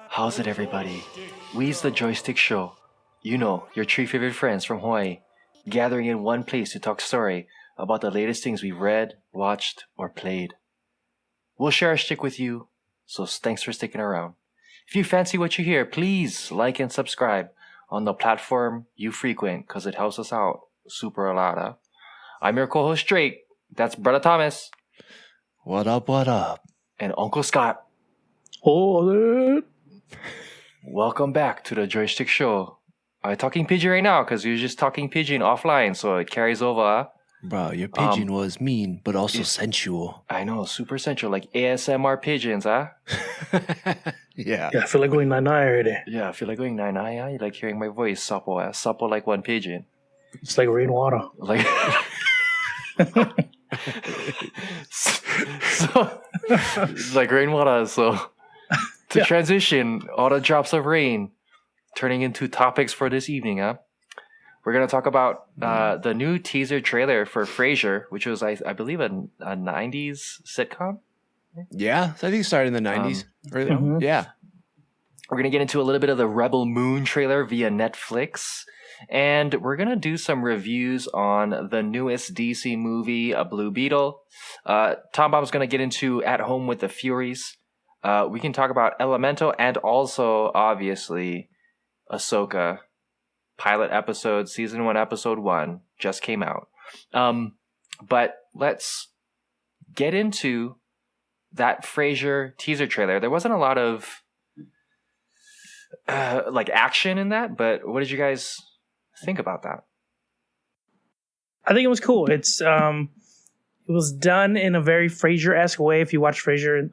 How's it, everybody? We's the Joystick Show. You know, your three favorite friends from Hawaii, gathering in one place to talk story about the latest things we've read, watched, or played. We'll share our shtick with you, so thanks for sticking around. If you fancy what you hear, please like and subscribe on the platform you frequent, because it helps us out super a lot. Huh? I'm your co-host Drake. That's Brother Thomas. What up, what up? And Uncle Scott. Hold it. Welcome back to the Joystick Show. I'm talking pidgin right now because we were just talking pidgin offline, so it carries over. Huh? Bro, your pigeon was mean, but also sensual. I know, super sensual, like ASMR pigeons, huh? Yeah. Yeah, I feel like going 9-9 already. Yeah, I feel like going 9-9, huh? You like hearing my voice, supple, huh? Supple like one pigeon. It's like rainwater. Like... so, it's like rainwater, so... To transition, all the drops of rain turning into topics for this evening, huh? We're going to talk about the new teaser trailer for Frasier, which was, I believe, a 90s sitcom. Yeah, so I think it started in the 90s. Yeah. We're going to get into a little bit of the Rebel Moon trailer via Netflix. And we're going to do some reviews on the newest DC movie, Blue Beetle. Tom Bob's going to get into At Home with the Furies. We can talk about Elemental and also, obviously, Ahsoka. Pilot episode, season 1, episode 1 just came out. But let's get into that Frasier teaser trailer. There wasn't a lot of like action in that, but what did you guys think about that? I think it was cool. It was done in a very Frasier-esque way. If you watch Frasier,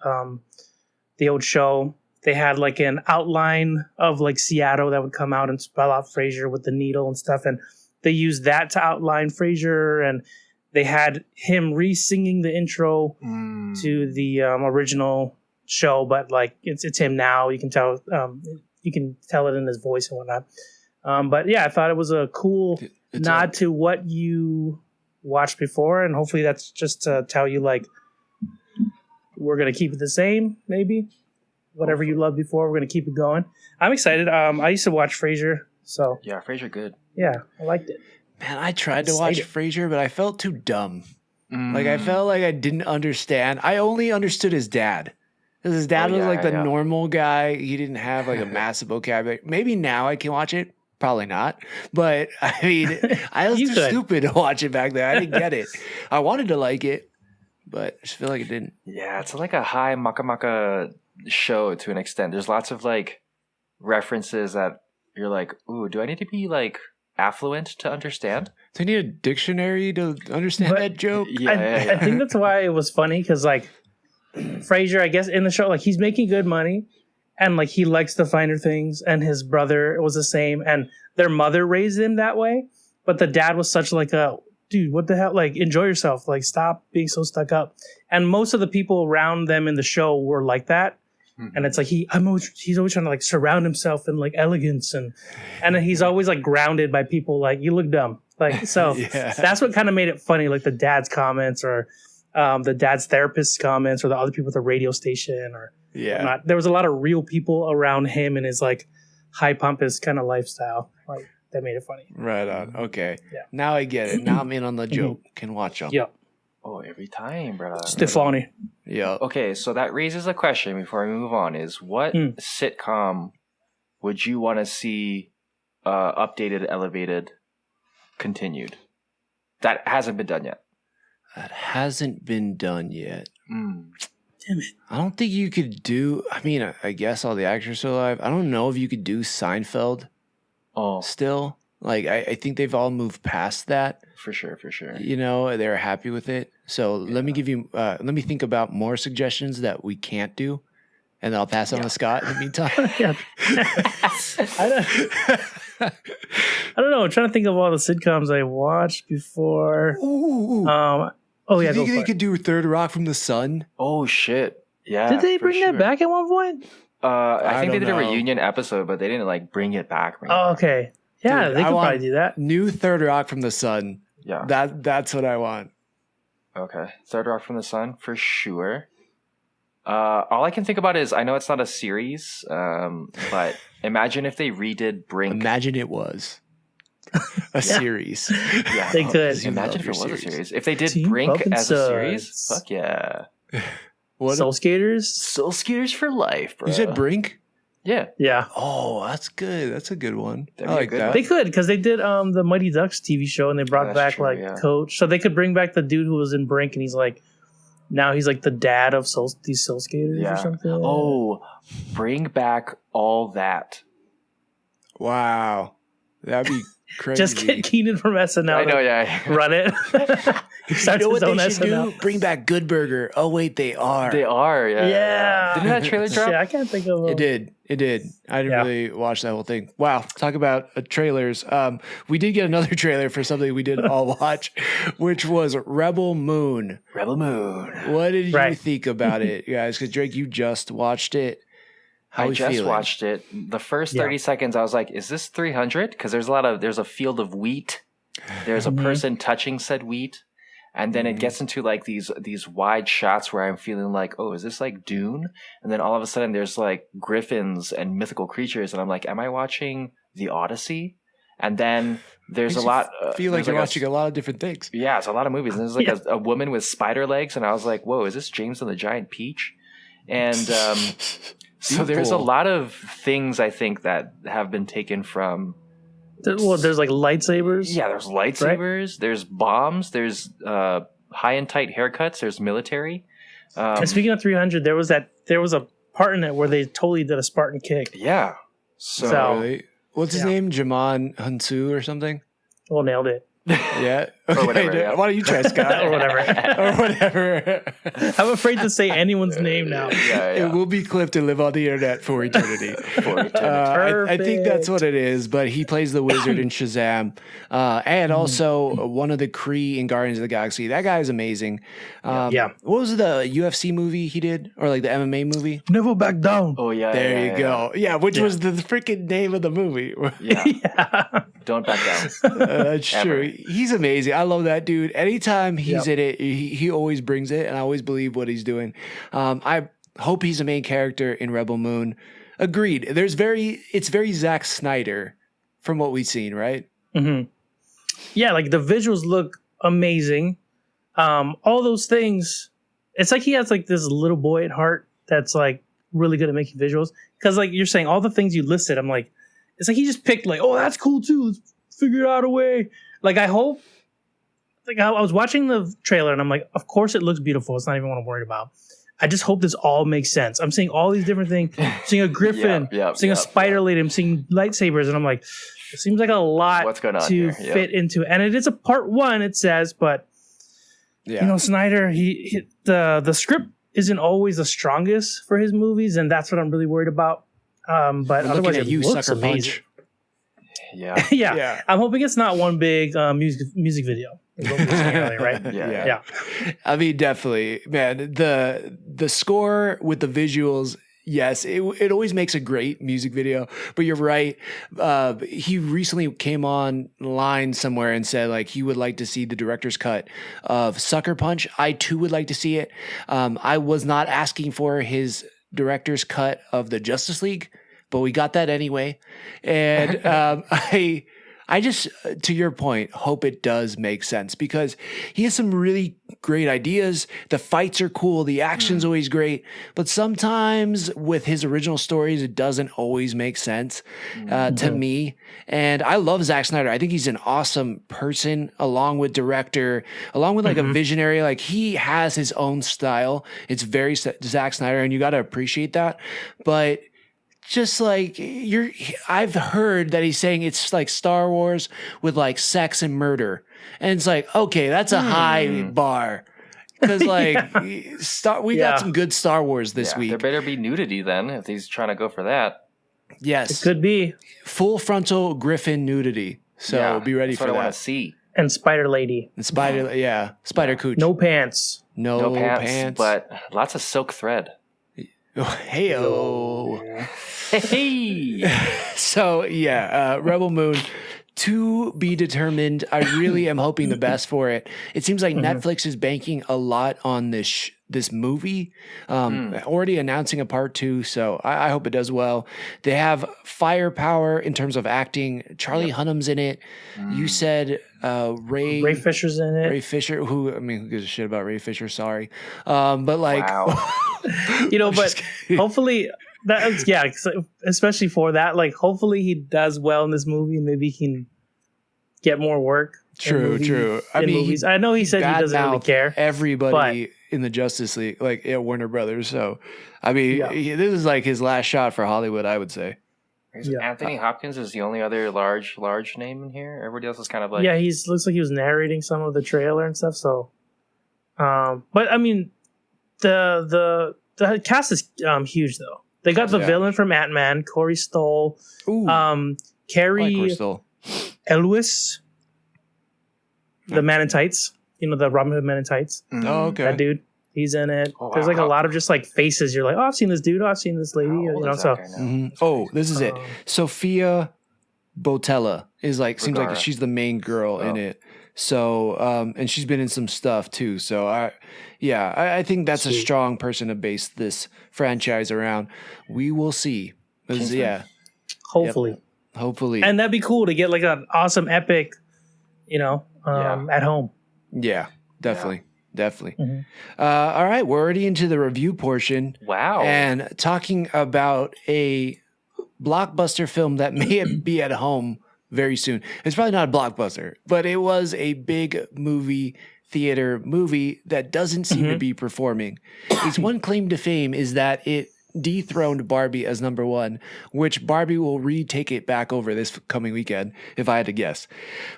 the old show, they had like an outline of like Seattle that would come out and spell out Frasier with the needle and stuff. And they used that to outline Frasier. And they had him re-singing the intro to the original show. But like it's him now. You can tell it in his voice and whatnot. But yeah, I thought it was a cool nod to what you watched before. And hopefully that's just to tell you like, we're going to keep it the same, maybe. Whatever you loved before, we're going to keep it going. I'm excited. I used to watch Frasier, so... Yeah, Frasier good. Yeah, I liked it. Man, I tried to watch Frasier, but I felt too dumb. Like, I felt like I didn't understand. I only understood his dad. Because his dad was like the normal guy. He didn't have like a massive vocabulary. Maybe now I can watch it. Probably not. But, I mean, I was too stupid to watch it back then. I didn't get it. I wanted to like it, but I just feel like it didn't. Yeah, it's like a high maka show to an extent. There's lots of like references that you're like, ooh, do I need to be like affluent to understand? Do I need a dictionary to understand that joke? I think that's why it was funny, because like Frasier, I guess in the show, like he's making good money and like he likes the finer things, and his brother was the same, and their mother raised him that way, but the dad was such like a dude, what the hell? Like, enjoy yourself. Like, stop being so stuck up. And most of the people around them in the show were like that. And it's like he's always trying to like surround himself in like elegance, and he's always like grounded by people like, you look dumb. Like, so that's what kind of made it funny, like the dad's comments or the dad's therapist's comments or the other people at the radio station or whatnot. There was a lot of real people around him and his like high pompous kind of lifestyle. Like that made it funny. Right on. Okay. Yeah. Now I get it. Now I'm in on the joke. Can watch them. Yep. Oh, every time, brother. Stefani. Yeah. Okay, so that raises a question before we move on: is what sitcom would you want to see updated, elevated, continued that hasn't been done yet? That hasn't been done yet. Damn it! I don't think you could do. I mean, I guess all the actors are alive. I don't know if you could do Seinfeld. Oh, still. Like, I think they've all moved past that. For sure. You know, they're happy with it. So let me think about more suggestions that we can't do. And then I'll pass it on to Scott in the meantime. I don't know. I'm trying to think of all the sitcoms I watched before. Ooh. Do you think they could do Third Rock from the Sun? Oh, shit. Yeah. Did they bring that back at one point? I think they did a reunion episode, but they didn't like bring it back. Okay. Yeah, dude, they could probably do that. New Third Rock from the Sun. Yeah. That's what I want. Okay. Third Rock from the Sun for sure. All I can think about is I know it's not a series, but imagine if they redid Brink. Imagine it was a series. Yeah, they could. Imagine if it was a series. If they did Brink as a series, fuck yeah. What? Soul Skaters? Soul Skaters for life, bro. You said Brink? Yeah. Yeah. Oh, that's good. That's a good one. That'd I be a like good that. one. They could, because they did the Mighty Ducks TV show, and they brought back true, Coach. So they could bring back the dude who was in Brink, and he's like, now he's like the dad of these Soul Skaters or something. Oh, bring back all that. Wow. That'd be crazy. Just get Keenan from SNL. I know, yeah. Run it. He starts You know his what own they should SNL. do? Bring back Good Burger. Oh, wait, they are. They are, yeah. Yeah. Didn't that trailer drop? Yeah, I can't think of It did. It did. I didn't really watch that whole thing. Wow. Talk about trailers. We did get another trailer for something we didn't all watch, which was Rebel Moon. Rebel Moon. What did you think about it, guys? Because Drake, you just watched it. I just watched it. The first 30 seconds, I was like, is this 300? Because there's a field of wheat. There's a person touching said wheat. And then it gets into like these wide shots where I'm feeling like, oh, is this like Dune? And then all of a sudden there's like griffins and mythical creatures. And I'm like, am I watching The Odyssey? And then there's a lot. I feel like you're watching a lot of different things. Yeah, it's a lot of movies. And there's like a woman with spider legs. And I was like, whoa, is this James and the Giant Peach? And so there's a lot of things I think that have been taken from. Well, there's like lightsabers. Yeah, there's lightsabers. Right? There's bombs. There's high and tight haircuts. There's military. And speaking of 300, there was a part in it where they totally did a Spartan kick. Yeah. So really? What's his name? Jaman Hunsu or something? Well, nailed it. Yeah. Okay. Or whatever, yeah. Why don't you try, Scott? Or whatever. Or whatever. I'm afraid to say anyone's name now. It will be clipped and live on the internet for eternity. I think that's what it is. But he plays the wizard in Shazam, and also one of the Kree in Guardians of the Galaxy. That guy is amazing. What was the UFC movie he did, or like the MMA movie? Never Back Down. Oh yeah. There you go. Yeah, which was the freaking name of the movie. Yeah. Don't back down. That's true. He's amazing. I love that dude. Anytime he's in it, he always brings it, and I always believe what he's doing. I hope he's a main character in Rebel Moon. Agreed. It's very Zach Snyder from what we've seen, right? Mm-hmm. Yeah, like the visuals look amazing. All those things. It's like he has like this little boy at heart that's like really good at making visuals. Because like you're saying, all the things you listed, I'm like, it's like he just picked like, oh, that's cool too. Let's figure out a way. Like I hope. Like I was watching the trailer and I'm like, of course it looks beautiful. It's not even what I'm worried about. I just hope this all makes sense. I'm seeing all these different things. I'm seeing a griffin, seeing a spider lady. I'm seeing lightsabers, and I'm like, it seems like a lot to fit into. And it is a part one, it says, but you know, Snyder, the script isn't always the strongest for his movies, and that's what I'm really worried about. But otherwise, it looks amazing. Yeah. I'm hoping it's not one big music video. Earlier, right? Yeah. I mean, definitely, man. The score with the visuals, yes, it always makes a great music video. But you're right. He recently came online somewhere and said like he would like to see the director's cut of Sucker Punch. I too would like to see it. I was not asking for his director's cut of the Justice League, but we got that anyway. And I just, to your point, hope it does make sense because he has some really great ideas. The fights are cool. The action's always great. But sometimes with his original stories, it doesn't always make sense to me. And I love Zack Snyder. I think he's an awesome person along with director, along with like a visionary. Like he has his own style. It's very Zack Snyder and you got to appreciate that. But just like I've heard that he's saying it's like Star Wars with like sex and murder. And it's like, okay, that's a high bar. Because like we got some good Star Wars this week. There better be nudity then if he's trying to go for that. Yes. It could be. Full frontal griffin nudity. So be ready for that. That's what I want to see. And Spider Lady. And Spider Cooch. No pants. No pants. But lots of silk thread. Hey-o. Hey. So Rebel Moon, To be determined. I really am hoping the best for it. It seems like Netflix is banking a lot on this movie. Already announcing a part 2, so I hope it does well. They have firepower in terms of acting. Charlie Hunnam's in it. You said Ray Fisher's in it. Ray Fisher, who gives a shit about Ray Fisher? Sorry, but like, wow. But hopefully. Especially for that. Like, hopefully he does well in this movie, and maybe he can get more work. True. I mean, movies. I know he said he doesn't really care. Everybody in the Justice League, like at Warner Brothers. So, I mean, this is like his last shot for Hollywood, I would say. Anthony Hopkins is the only other large name in here. Everybody else is kind of like looks like he was narrating some of the trailer and stuff. So, but I mean, the cast is huge though. They got the villain from Ant-Man, Corey Stoll, Carrie Elwes, the Man in Tights. The Robin Hood Man in Tights. Oh, okay. That dude, he's in it. Oh, wow. There's like a lot of just like faces. You're like, oh, I've seen this dude. Oh, I've seen this lady. Oh, this is it. Sophia Botella is like, seems like she's the main girl in it. So, and she's been in some stuff too. So I think that's a strong person to base this franchise around. We will see. Hopefully. Hopefully. And that'd be cool to get like an awesome epic, at home. Yeah, definitely. Definitely. All right. We're already into the review portion. Wow. And talking about a blockbuster film that may be at home very soon. It's probably not a blockbuster, but it was a big theater movie that doesn't seem to be performing. Its one claim to fame is that it dethroned Barbie as number 1, which Barbie will retake it back over this coming weekend, if I had to guess.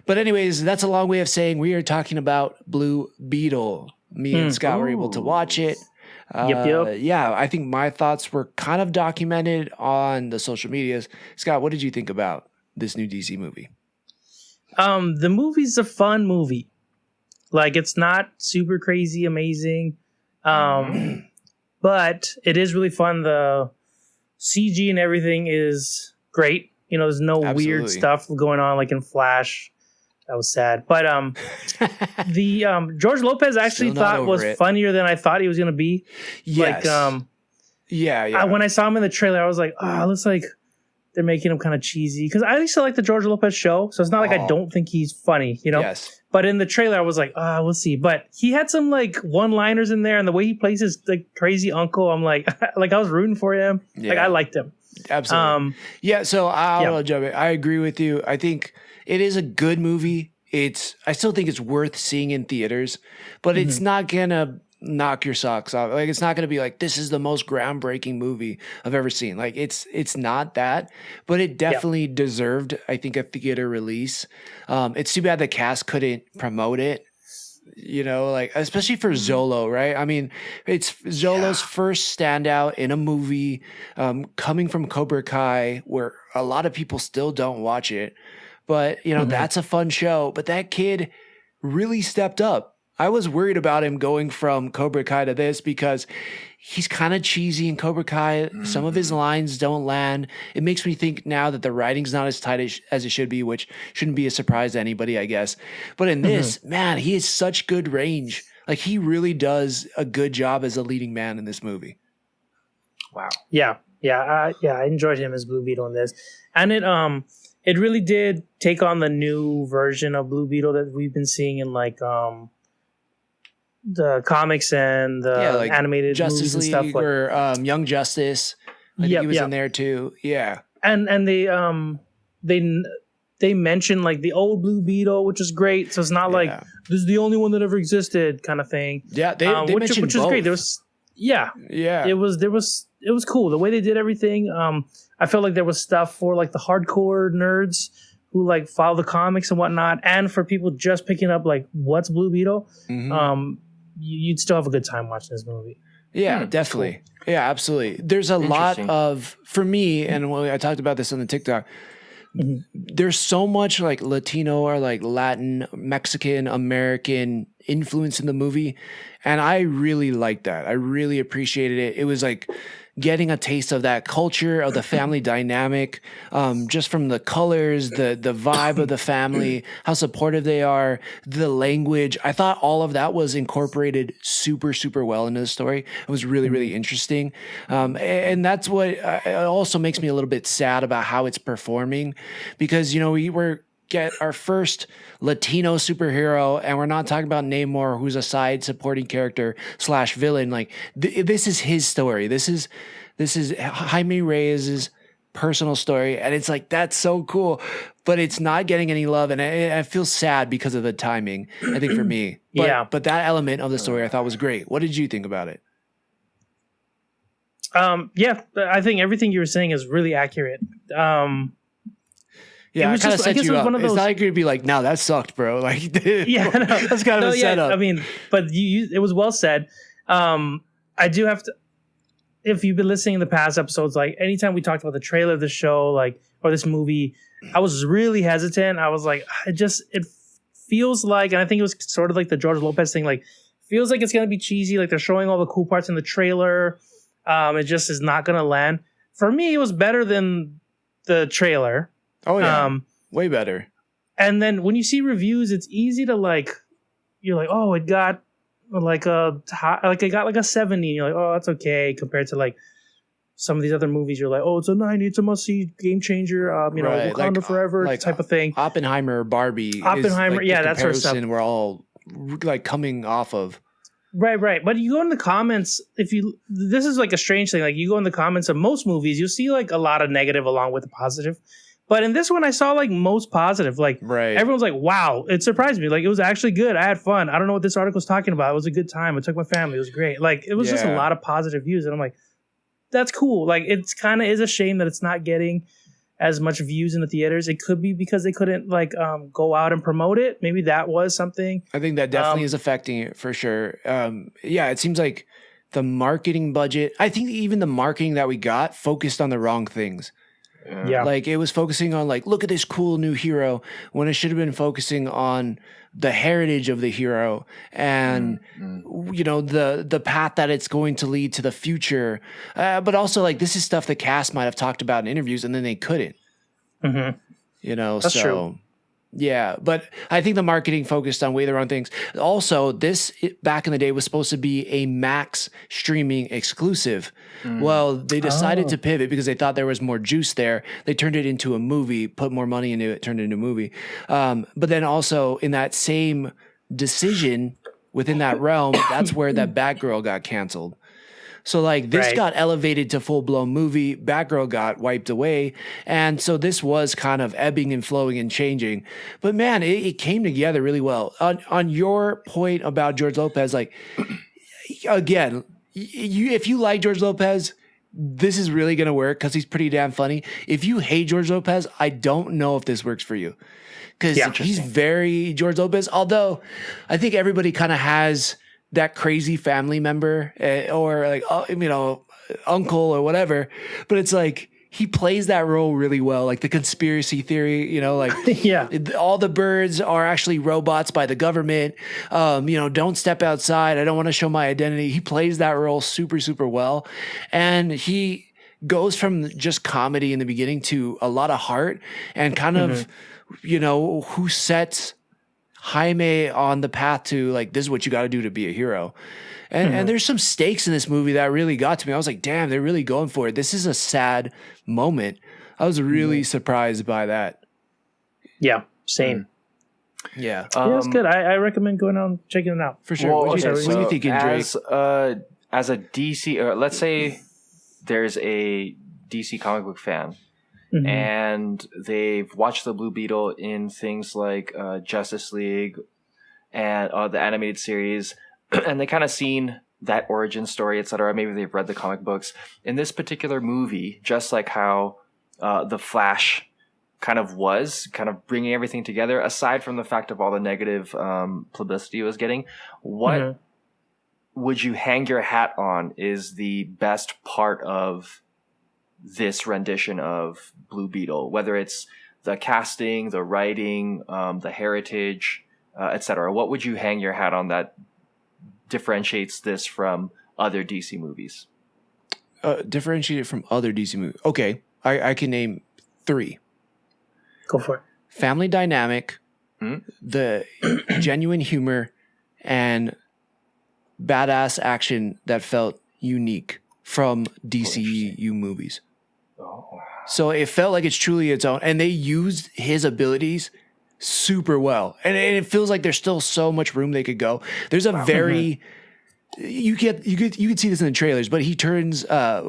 But anyways, that's a long way of saying we are talking about Blue Beetle. Me and Scott were able to watch it. Yeah, I think my thoughts were kind of documented on the social medias. Scott, what did you think about this new DC movie? The movie's a fun movie. Like, it's not super crazy amazing. But it is really fun. The CG and everything is great. There's no weird stuff going on like in Flash. That was sad. But the George Lopez actually thought was funnier than I thought he was going to be. Yes. Like, when I saw him in the trailer, I was like, it looks like they're making him kind of cheesy. Because I used to like the George Lopez show. So it's not like I don't think he's funny, Yes. But in the trailer, I was like, we'll see. But he had some like one-liners in there, and the way he plays his like crazy uncle, I'm like, like I was rooting for him. Yeah. Like I liked him. Absolutely. So I'll jump in. I agree with you. I think it is a good movie. I still think it's worth seeing in theaters, but it's not gonna knock your socks off. Like, it's not going to be like, this is the most groundbreaking movie I've ever seen. Like, it's not that, but it definitely deserved, I think, a theater release. It's too bad the cast couldn't promote it, like, especially for Zolo, right? I mean, it's Zolo's first standout in a movie, coming from Cobra Kai, where a lot of people still don't watch it, but that's a fun show. But that kid really stepped up. I was worried about him going from Cobra Kai to this because he's kind of cheesy in Cobra Kai. Some of his lines don't land. It makes me think now that the writing's not as tight as it should be, which shouldn't be a surprise to anybody, I guess. But in this, man, he has such good range. Like, he really does a good job as a leading man in this movie. Wow. Yeah. I enjoyed him as Blue Beetle in this. And it really did take on the new version of Blue Beetle that we've been seeing in like the comics and the like animated Justice movies League and stuff, or Young Justice. I think he was in there too. Yeah, and they mentioned like the old Blue Beetle, which is great. So it's not like this is the only one that ever existed, kind of thing. Yeah, they mentioned which is great. There was it was cool the way they did everything. I felt like there was stuff for like the hardcore nerds who like follow the comics and whatnot, and for people just picking up like what's Blue Beetle. You'd still have a good time watching this movie. Yeah, definitely. Cool. Yeah, absolutely. There's a lot of, for me, and I talked about this on the TikTok, there's so much like Latino or like Latin, Mexican, American influence in the movie. And I really liked that. I really appreciated it. It was like getting a taste of that culture, of the family dynamic, just from the colors, the vibe of the family, how supportive they are, the language. I thought all of that was incorporated super, super well into the story. It was really, really interesting. And that's what also makes me a little bit sad about how it's performing, because, you know, we were get our first Latino superhero, and we're not talking about Namor, who's a side supporting character / villain. Like this is his story. This is Jaime Reyes's personal story, and it's like, that's so cool, but it's not getting any love, and I feel sad because of the timing, I think, for me. But that element of the story I thought was great. What did you think about it? I think everything you were saying is really accurate. Yeah, I kind of set you up. It's not like you're gonna be like, "No, that sucked, bro." Like, that's kind of a setup. I mean, but it was well said. I do have to. If you've been listening in the past episodes, like anytime we talked about the trailer of the show, like, or this movie, I was really hesitant. I was like, it feels like, and I think it was sort of like the George Lopez thing. Like, feels like it's gonna be cheesy. Like they're showing all the cool parts in the trailer. It just is not gonna land. For me, it was better than the trailer. Oh yeah, way better. And then when you see reviews, it's easy to like, you're like, oh, it got like it got like a 70. And you're like, oh, that's okay compared to like some of these other movies. You're like, oh, it's a 90, it's a must see, game changer. You know, Wakanda like, forever, like type of thing. Oppenheimer, Barbie, Oppenheimer, is like that sort of stuff. We're all like coming off of. Right. But you go in the comments, this is like a strange thing. Like you go in the comments of most movies, you'll see like a lot of negative along with the positive. But in this one, I saw like most positive. Like everyone's like, wow, it surprised me. Like it was actually good. I had fun. I don't know what this article was talking about. It was a good time. I took my family. It was great. Like it was just a lot of positive views. And I'm like, that's cool. Like it's kind of is a shame that it's not getting as much views in the theaters. It could be because they couldn't like go out and promote it. Maybe that was something. I think that definitely is affecting it for sure. It seems like the marketing budget, I think even the marketing that we got focused on the wrong things. Yeah. Like it was focusing on like, look at this cool new hero, when it should have been focusing on the heritage of the hero and you know, the path that it's going to lead to the future. But also like this is stuff the cast might have talked about in interviews and then they couldn't. You know, that's true. Yeah, but I think the marketing focused on way the wrong things. Also, this back in the day was supposed to be a Max streaming exclusive. Well, they decided to pivot because they thought there was more juice there. They turned it into a movie, put more money into it, turned it into a movie. But then also in that same decision within that realm, that's where that Batgirl got canceled. So like this got elevated to full-blown movie, Batgirl got wiped away, and so this was kind of ebbing and flowing and changing. But man, it came together really well. On your point about George Lopez, like again, if you like George Lopez, this is really going to work because he's pretty damn funny. If you hate George Lopez, I don't know if this works for you because he's very George Lopez, although I think everybody kind of has that crazy family member or like, you know, uncle or whatever. But it's like, he plays that role really well. Like the conspiracy theory, you know, like all the birds are actually robots by the government. You know, don't step outside. I don't want to show my identity. He plays that role super, super well. And he goes from just comedy in the beginning to a lot of heart and kind of, you know, who sets Jaime on the path to like, this is what you got to do to be a hero. And there's some stakes in this movie that really got to me. I was like, damn, they're really going for it. This is a sad moment. I was really surprised by that. Yeah, same. Yeah. It's good. I recommend going out and checking it out. For sure. Well, what are you thinking, Drake? As a DC, let's say there's a DC comic book fan and they've watched the Blue Beetle in things like Justice League and the animated series, and they kind of seen that origin story, etc. Maybe they've read the comic books. In this particular movie, just like how The Flash kind of bringing everything together, aside from the fact of all the negative publicity it was getting, what would you hang your hat on is the best part of this rendition of Blue Beetle, whether it's the casting, the writing, the heritage, etc.? What would you hang your hat on that differentiates this from other DC movies? differentiate it from other DC movies? Okay, I can name 3. Go for it. Family dynamic, the genuine humor, and badass action that felt unique from DCU movies. Oh. So it felt like it's truly its own, and they used his abilities super well, and it feels like there's still so much room they could go. There's a very you could see this in the trailers, but he turns a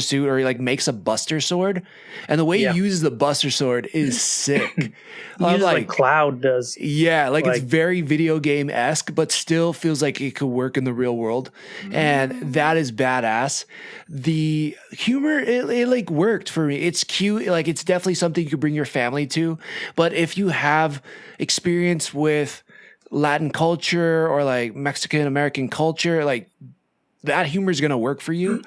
suit, or he like makes a Buster sword, and the way he uses the Buster sword is sick. like Cloud does. Yeah, like it's very video game-esque, but still feels like it could work in the real world, and that is badass. The humor, it like worked for me. It's cute, like it's definitely something you could bring your family to. But if you have experience with Latin culture or like Mexican American culture, like that humor is going to work for you.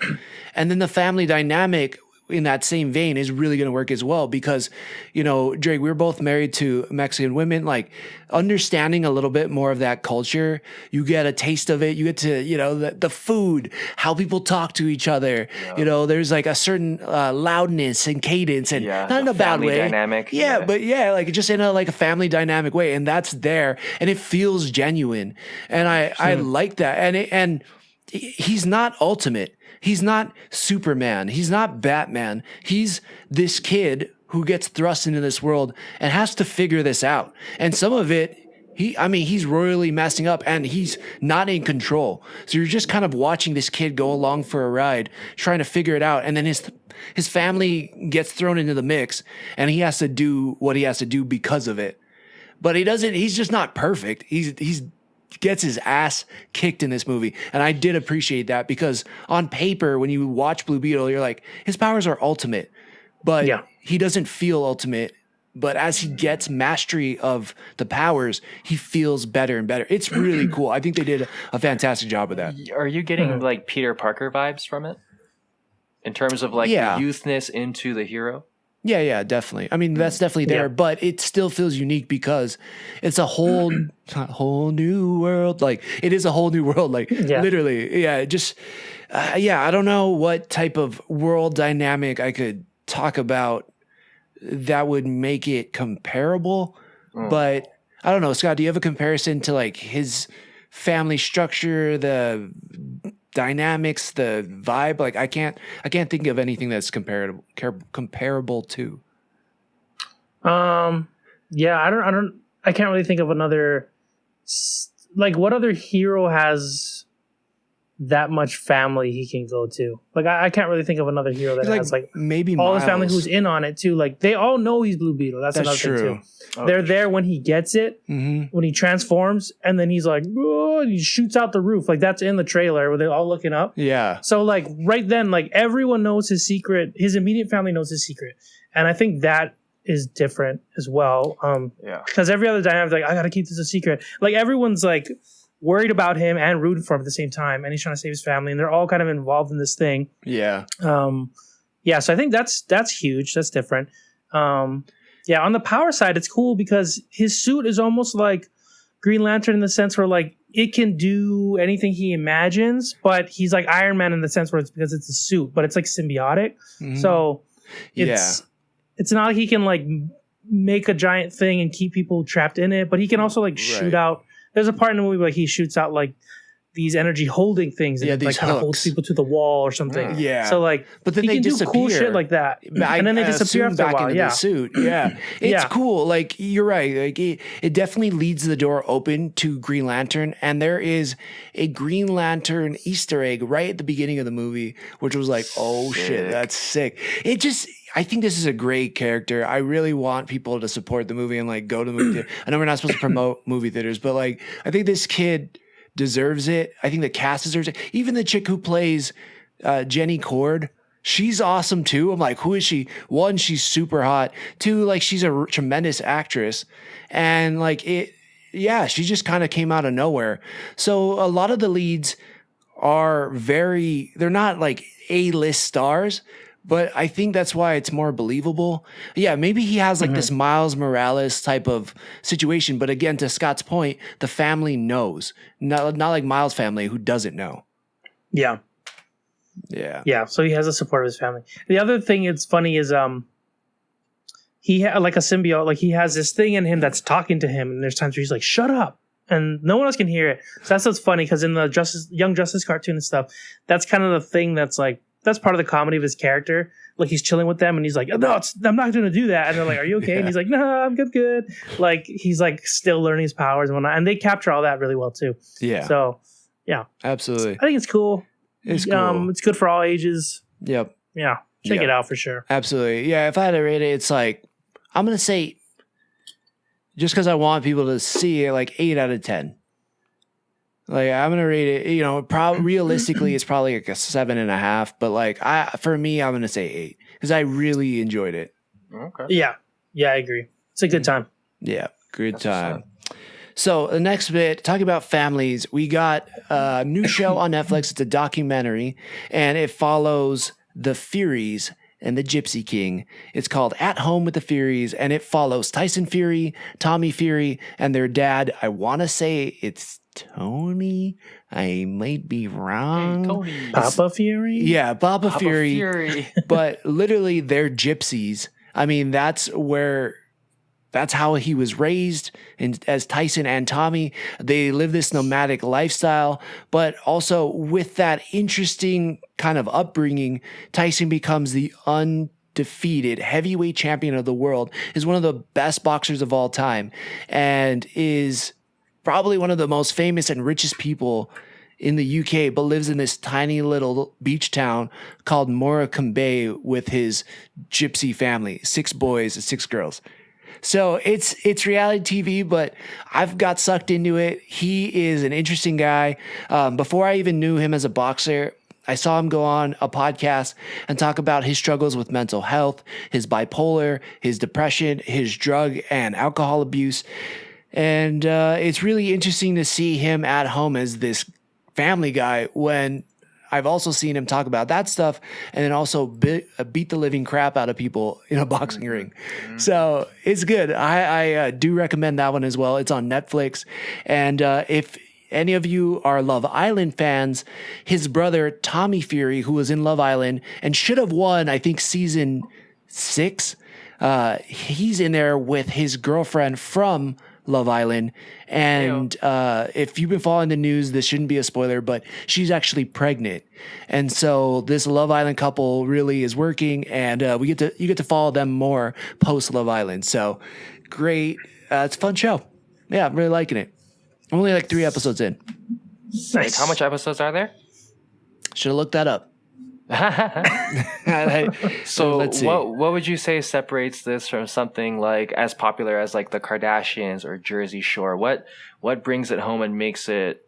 And then the family dynamic in that same vein is really going to work as well, because, you know, Drake, we were both married to Mexican women, like understanding a little bit more of that culture. You get a taste of it. You get to, you know, the food, how people talk to each other. Yeah. You know, there's like a certain loudness and cadence, and not in a bad way. Dynamic. Yeah, but like just in a family dynamic way. And that's there, and it feels genuine. And I like that. And he's not ultimate. He's not Superman. He's not Batman. He's this kid who gets thrust into this world and has to figure this out. And some of it, he's royally messing up, and he's not in control. So you're just kind of watching this kid go along for a ride, trying to figure it out. And then his family gets thrown into the mix, and he has to do what he has to do because of it. But he's just not perfect. He's gets his ass kicked in this movie. And I did appreciate that, because on paper, when you watch Blue Beetle, you're like, his powers are ultimate, but he doesn't feel ultimate. But as he gets mastery of the powers, he feels better and better. It's really cool. I think they did a fantastic job of that. Are you getting like Peter Parker vibes from it? In terms of like the youthness into the hero? Yeah, definitely. I mean, that's definitely there, but it still feels unique because it's a whole new world. Like, it is a whole new world. Like, literally. Yeah, just, I don't know what type of world dynamic I could talk about that would make it comparable. But I don't know, Scott, do you have a comparison to like his family structure, the dynamics, the vibe? Like I can't think of anything that's comparable to. I can't really think of another, like, what other hero has that much family he can go to? Like I can't really think of another hero that has like maybe all Miles. His family who's in on it too. Like they all know he's Blue Beetle. That's another true. thing too. They're there when he gets it, when he transforms, and then he's like, oh, he shoots out the roof. Like that's in the trailer where they're all looking up. Yeah. So like right then, like everyone knows his secret. His immediate family knows his secret, and I think that is different as well. Because every other dynamic, like I gotta keep this a secret. Like everyone's like worried about him and rooting for him at the same time, and he's trying to save his family, and they're all kind of involved in this thing. Yeah. So I think that's huge. That's different. On the power side, it's cool because his suit is almost like Green Lantern in the sense where like it can do anything he imagines, but he's like Iron Man in the sense where it's because it's a suit, but it's like symbiotic. So it's not like he can like make a giant thing and keep people trapped in it, but he can also like shoot out. There's a part in the movie where he shoots out like these energy holding things and like kind of holds people to the wall or something. Yeah. So like, but then he they can disappear. do cool shit like that, and then they disappear after back a while. Into the suit. Yeah, it's cool. Like you're right. Like it definitely leads the door open to Green Lantern, and there is a Green Lantern Easter egg right at the beginning of the movie, which was like, oh shit, that's sick. I think this is a great character. I really want people to support the movie and like go to the movie theater. I know we're not supposed to promote movie theaters, but like I think this kid deserves it. I think the cast deserves it. Even the chick who plays Jenny Cord, she's awesome too. I'm like, who is she? One, she's super hot. Two, like she's a tremendous actress, and like she just kind of came out of nowhere. So a lot of the leads they're not like A-list stars, but I think that's why it's more believable. Yeah, maybe he has like this Miles Morales type of situation. But again, to Scott's point, the family knows. Not like Miles' family who doesn't know. Yeah. Yeah. So he has the support of his family. The other thing it's funny is he had like a symbiote, like he has this thing in him that's talking to him, and there's times where he's like, "Shut up," and no one else can hear it. So that's what's funny, because in the Young Justice cartoon and stuff, that's kind of the thing that's like, that's part of the comedy of his character. Like he's chilling with them, and he's like, "No, I'm not going to do that." And they're like, "Are you okay?" And he's like, "No, I'm good." Like he's like still learning his powers and whatnot, and they capture all that really well too. Yeah. So yeah, absolutely. I think it's cool. It's cool. It's good for all ages. Yep. Yeah. Check it out for sure. Absolutely. Yeah. If I had to rate it, it's like, I'm going to say, just because I want people to see it, like 8 out of 10. Like I'm going to rate it, realistically, it's probably like a 7.5, but like for me, I'm going to say 8 because I really enjoyed it. Okay. Yeah. Yeah, I agree. It's a good time. Yeah. Good time. So the next bit, talking about families, we got a new show on Netflix. It's a documentary, and it follows the Furies and the Gypsy King. It's called At Home with the Furies, and it follows Tyson Fury, Tommy Fury, and their dad. I want to say it's Tony. I might be wrong. Hey, Tony. Papa Fury? Yeah, Papa Fury. Fury. But literally, they're gypsies. I mean, that's how he was raised, and as Tyson and Tommy, they live this nomadic lifestyle, but also with that interesting kind of upbringing, Tyson becomes the undefeated heavyweight champion of the world, is one of the best boxers of all time, and is probably one of the most famous and richest people in the UK, but lives in this tiny little beach town called Morecambe Bay with his gypsy family, 6 boys and 6 girls. So it's reality TV, but I've got sucked into it. He is an interesting guy. Before I even knew him as a boxer, I saw him go on a podcast and talk about his struggles with mental health, his bipolar, his depression, his drug and alcohol abuse. And it's really interesting to see him at home as this family guy when I've also seen him talk about that stuff and then also beat the living crap out of people in a boxing ring. So it's good. I do recommend that one as well. It's on Netflix. And if any of you are Love Island fans, his brother, Tommy Fury, who was in Love Island and should have won, I think, season 6, he's in there with his girlfriend from Love Island. And if you've been following the news, this shouldn't be a spoiler, but she's actually pregnant. And so this Love Island couple really is working, and you get to follow them more post Love Island. So great. It's a fun show. Yeah, I'm really liking it. I'm only like 3 episodes in. Nice. How much episodes are there? Should have looked that up. So what would you say separates this from something like as popular as like the Kardashians or Jersey Shore? What brings it home and makes it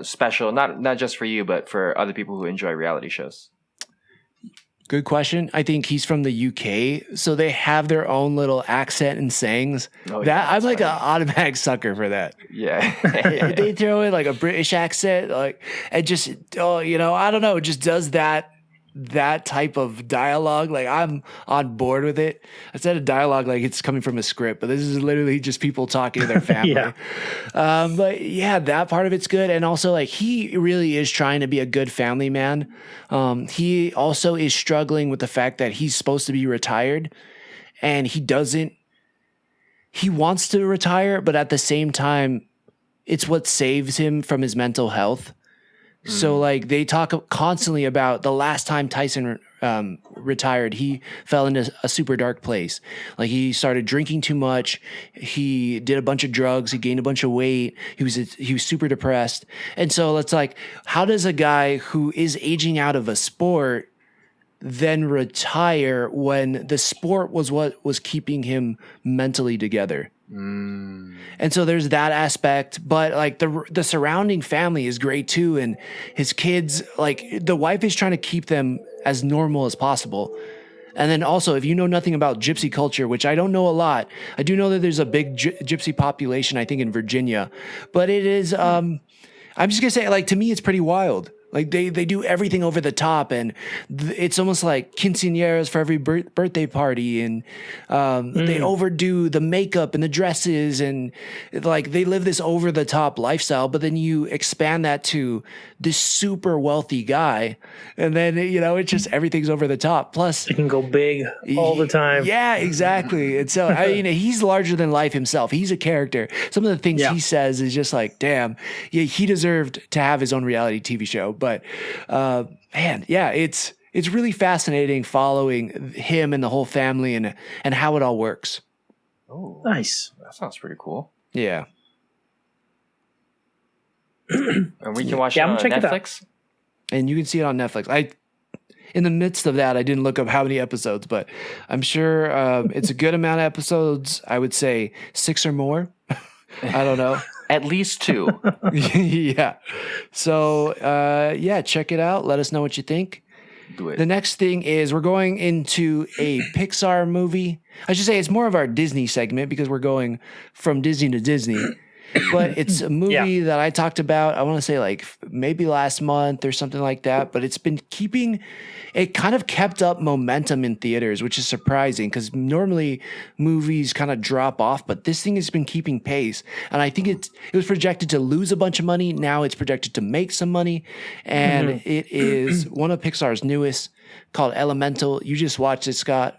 special, not just for you, but for other people who enjoy reality shows? Good question. I think he's from the UK, so they have their own little accent and sayings. I'm like an automatic sucker for that. Yeah. They throw in like a British accent, like, and just I don't know, it just does that type of dialogue. Like I'm on board with it. Instead of dialogue, like it's coming from a script, but this is literally just people talking to their family. But yeah, that part of it's good. And also like he really is trying to be a good family man. He also is struggling with the fact that he's supposed to be retired and he wants to retire, but at the same time, it's what saves him from his mental health. So like they talk constantly about the last time Tyson retired, he fell into a super dark place. Like he started drinking too much. He did a bunch of drugs. He gained a bunch of weight. He was super depressed. And so it's like, how does a guy who is aging out of a sport then retire when the sport was what was keeping him mentally together? And so there's that aspect, but like the surrounding family is great too. And his kids, like the wife is trying to keep them as normal as possible. And then also, if you know nothing about gypsy culture, which I don't know a lot, I do know that there's a big gypsy population, I think in Virginia, but it is, I'm just gonna say, like, to me, it's pretty wild. Like they do everything over the top, and it's almost like quinceañeras for every birthday party, and they overdo the makeup and the dresses, and like they live this over the top lifestyle. But then you expand that to this super wealthy guy, and then it's just everything's over the top. Plus, it can go big all the time. Yeah, exactly. And so he's larger than life himself. He's a character. Some of the things he says is just like, damn, yeah, he deserved to have his own reality TV show. But man, yeah, it's really fascinating following him and the whole family and how it all works. Oh, nice. That sounds pretty cool. Yeah. And we can watch it on Netflix. And you can see it on Netflix. In the midst of that, I didn't look up how many episodes, but I'm sure it's a good amount of episodes. I would say 6 or more. I don't know. At least 2. Yeah. So, check it out. Let us know what you think. Do it. The next thing is we're going into a Pixar movie. I should say it's more of our Disney segment because we're going from Disney to Disney. But it's a movie that I talked about, I want to say like maybe last month or something like that. But it's been it kind of kept up momentum in theaters, which is surprising because normally movies kind of drop off. But this thing has been keeping pace. And I think it was projected to lose a bunch of money. Now it's projected to make some money. And it is one of Pixar's newest, called Elemental. You just watched it, Scott.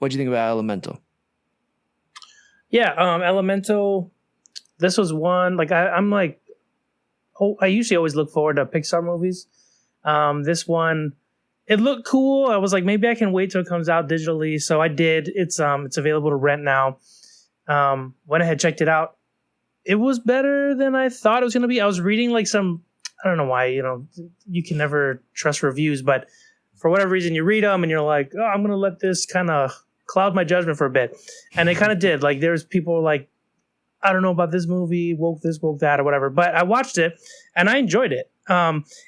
What do you think about Elemental? Yeah, Elemental... This was one, like, I'm like, I usually always look forward to Pixar movies. This one, it looked cool. I was like, maybe I can wait till it comes out digitally. So I did. It's available to rent now. Went ahead, checked it out. It was better than I thought it was going to be. I was reading like I don't know why, you can never trust reviews, but for whatever reason you read them and you're like, oh, I'm going to let this kind of cloud my judgment for a bit. And it kind of did. Like there's people like, I don't know about this movie, woke this, woke that, or whatever. But I watched it and I enjoyed it.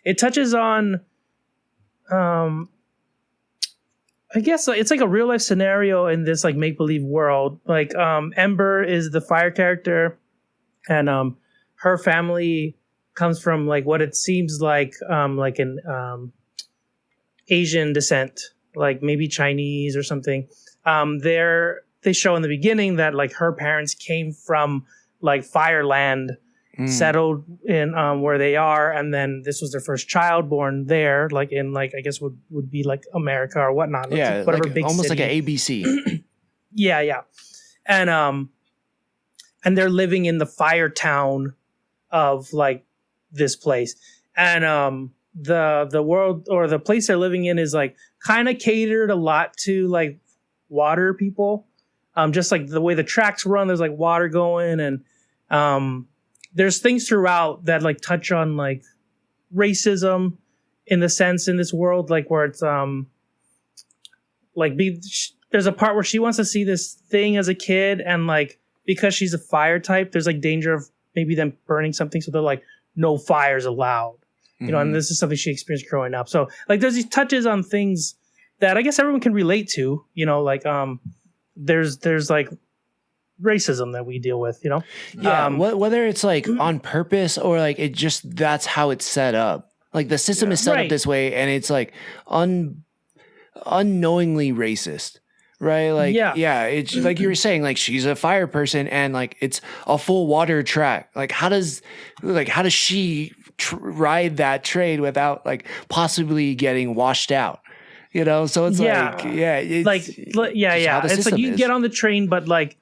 It touches on, I guess it's like a real life scenario in this like make believe world. Like Ember is the fire character, and her family comes from like what it seems like an Asian descent, like maybe Chinese or something. They show in the beginning that like her parents came from like Fireland, settled in where they are, and then this was their first child born there, like in like I guess would be like America or whatnot. Yeah, whatever like, big almost city. like an ABC. Yeah, and they're living in the fire town of like this place, and the world or the place they're living in is like kind of catered a lot to like water people. Just like the way the tracks run, there's like water going, and there's things throughout that like touch on like racism in the sense in this world, like where it's there's a part where she wants to see this thing as a kid, and like because she's a fire type, there's like danger of maybe them burning something, so they're like no fires allowed, and this is something she experienced growing up. So like there's these touches on things that I guess everyone can relate to, like there's like racism that we deal with, Yeah, whether it's like on purpose or like it just that's how it's set up. Like the system is set up this way, and it's like unknowingly racist, right? Like it's like you were saying, like she's a fire person, and like it's a full water track. Like how does she ride that train without like possibly getting washed out? So it's it's like you can get on the train, but like,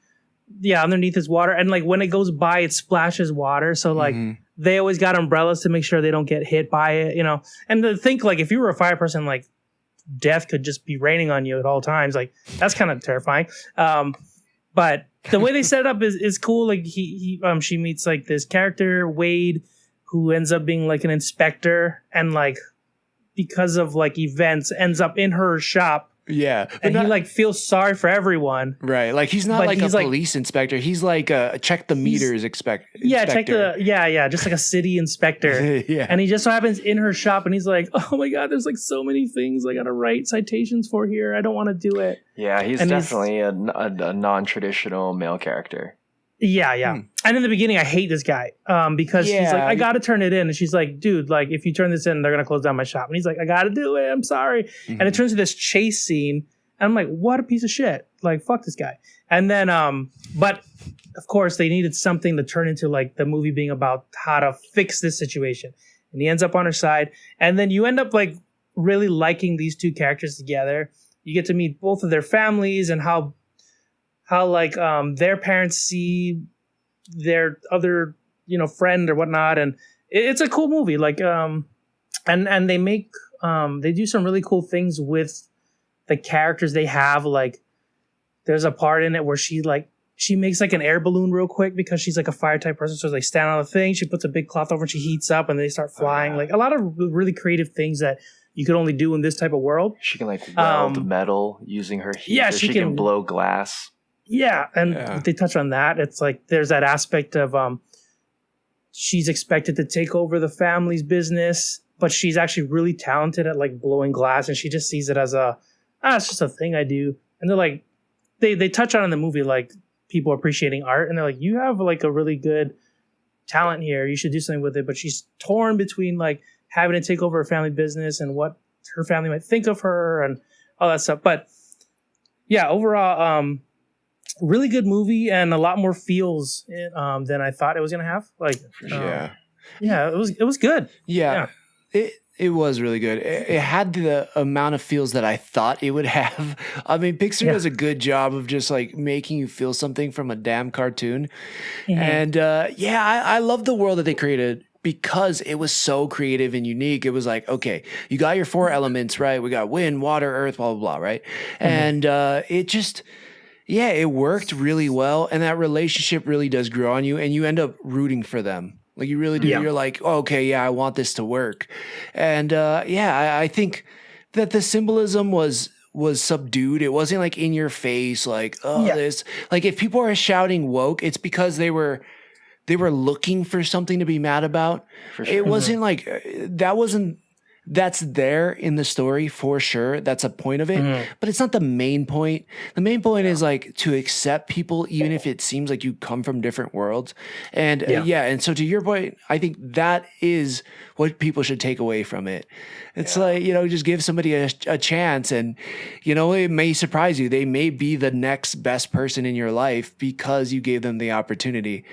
underneath is water. And like when it goes by, it splashes water. So like they always got umbrellas to make sure they don't get hit by it, and to think like if you were a fire person, like death could just be raining on you at all times. Like that's kind of terrifying. But the way they set it up is cool. Like she meets like this character, Wade, who ends up being like an inspector, and like, because of like events ends up in her shop. Yeah. And he like feels sorry for everyone. Right. Like he's not like a police inspector. He's like a check the meters inspector. Yeah, just like a city inspector. Yeah. And he just so happens in her shop, and he's like, oh my God, there's like so many things I gotta write citations for here. I don't want to do it. Yeah, he's definitely a non-traditional male character. Yeah. And in the beginning, I hate this guy because he's like, I got to turn it in. And she's like, dude, like, if you turn this in, they're going to close down my shop. And he's like, I got to do it. I'm sorry. And it turns to this chase scene. And I'm like, what a piece of shit. Like, fuck this guy. And then, but of course, they needed something to turn into like the movie being about how to fix this situation. And he ends up on her side. And then you end up like really liking these two characters together. You get to meet both of their families and how like their parents see their other, friend or whatnot. And it's a cool movie. Like, and they make, they do some really cool things with the characters they have. Like there's a part in it where she makes like an air balloon real quick because she's like a fire type person. So they stand on a thing. She puts a big cloth over and she heats up and they start flying. Like a lot of really creative things that you could only do in this type of world. She can like weld metal using her heat. Yeah, she can blow glass. Yeah. And they touch on that. It's like there's that aspect of she's expected to take over the family's business, but she's actually really talented at like blowing glass. And she just sees it as it's just a thing I do. And they're like, they touch on in the movie, like people appreciating art. And they're like, you have like a really good talent here. You should do something with it. But she's torn between like having to take over her family business and what her family might think of her and all that stuff. But yeah, overall, really good movie and a lot more feels than I thought it was going to have. Like, it was good. Yeah. It was really good. It had the amount of feels that I thought it would have. I mean, Pixar does a good job of just like making you feel something from a damn cartoon. And I love the world that they created because it was so creative and unique. It was like, okay, you got your 4 elements, right? We got wind, water, earth, blah, blah, blah, right? And it just... yeah, it worked really well. And that relationship really does grow on you. And you end up rooting for them. Like you really do. Yeah. You're like, oh, okay, yeah, I want this to work. And I think that the symbolism was subdued. It wasn't like in your face, like, this. Like if people are shouting woke, it's because they were looking for something to be mad about. For sure. It wasn't like that's there in the story for sure. That's a point of it, but it's not the main point. The main point is like to accept people, even if it seems like you come from different worlds. And and so to your point, I think that is what people should take away from it. It's like, just give somebody a chance and, it may surprise you. They may be the next best person in your life because you gave them the opportunity.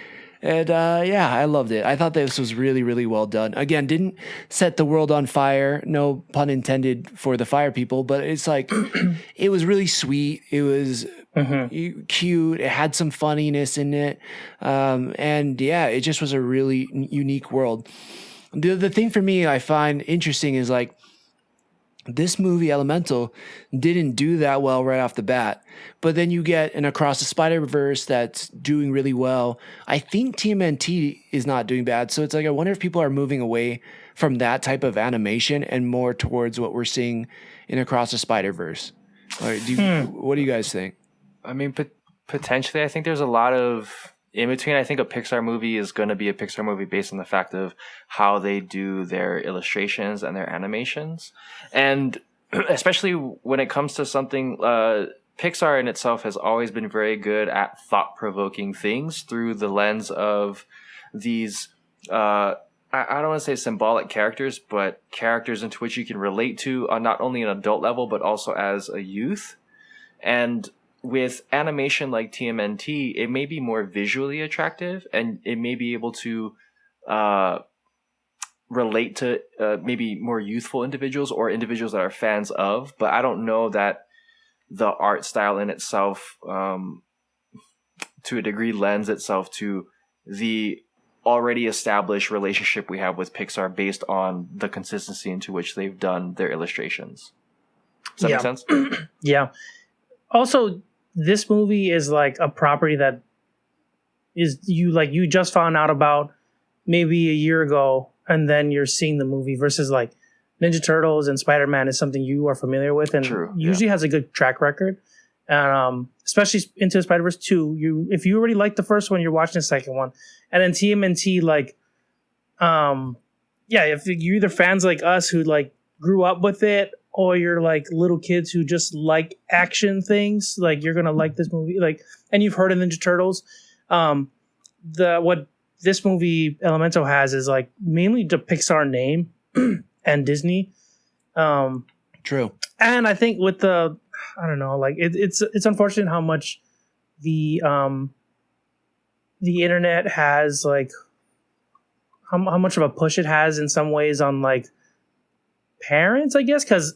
And I loved it. I thought this was really, really well done. Again, didn't set the world on fire. No pun intended for the fire people, but it's like, it was really sweet. It was cute. It had some funniness in it. It just was a really unique world. The thing for me I find interesting is like, this movie Elemental didn't do that well right off the bat, but then you get an Across the Spider-Verse that's doing really well. I think TMNT is not doing bad. So it's like, I wonder if people are moving away from that type of animation and more towards what we're seeing in Across the Spider-Verse. What do you guys think? I mean, potentially, I think there's a lot of in between. I think a Pixar movie is going to be a Pixar movie based on the fact of how they do their illustrations and their animations. And especially when it comes to something, Pixar in itself has always been very good at thought-provoking things through the lens of these, I don't want to say symbolic characters, but characters into which you can relate to on not only an adult level, but also as a youth. And with animation like TMNT, it may be more visually attractive and it may be able to relate to maybe more youthful individuals or individuals that are fans of, but I don't know that the art style in itself to a degree lends itself to the already established relationship we have with Pixar based on the consistency into which they've done their illustrations. Does that make sense? Yeah. Also, this movie is like a property that is you just found out about maybe a year ago, and then you're seeing the movie versus like Ninja Turtles and Spider-Man is something you are familiar with and usually has a good track record. And especially Into the Spider-Verse 2, if you already liked the first one, you're watching the second one. And then TMNT, like, if you're either fans like us who like grew up with it, or you're like little kids who just like action things, like you're gonna like this movie. Like, and you've heard of Ninja Turtles. what this movie Elemental has is like mainly the Pixar name and Disney. True. And I think with I don't know, like it's unfortunate how much the internet has like how much of a push it has in some ways on like parents, I guess, because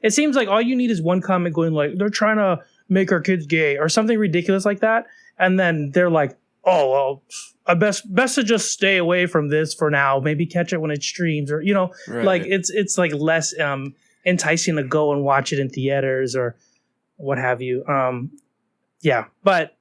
it seems like all you need is one comment going like they're trying to make our kids gay or something ridiculous like that, and then they're like, oh well, I best to just stay away from this for now, maybe catch it when it streams, or Right. like it's like less enticing to go and watch it in theaters or what have you. But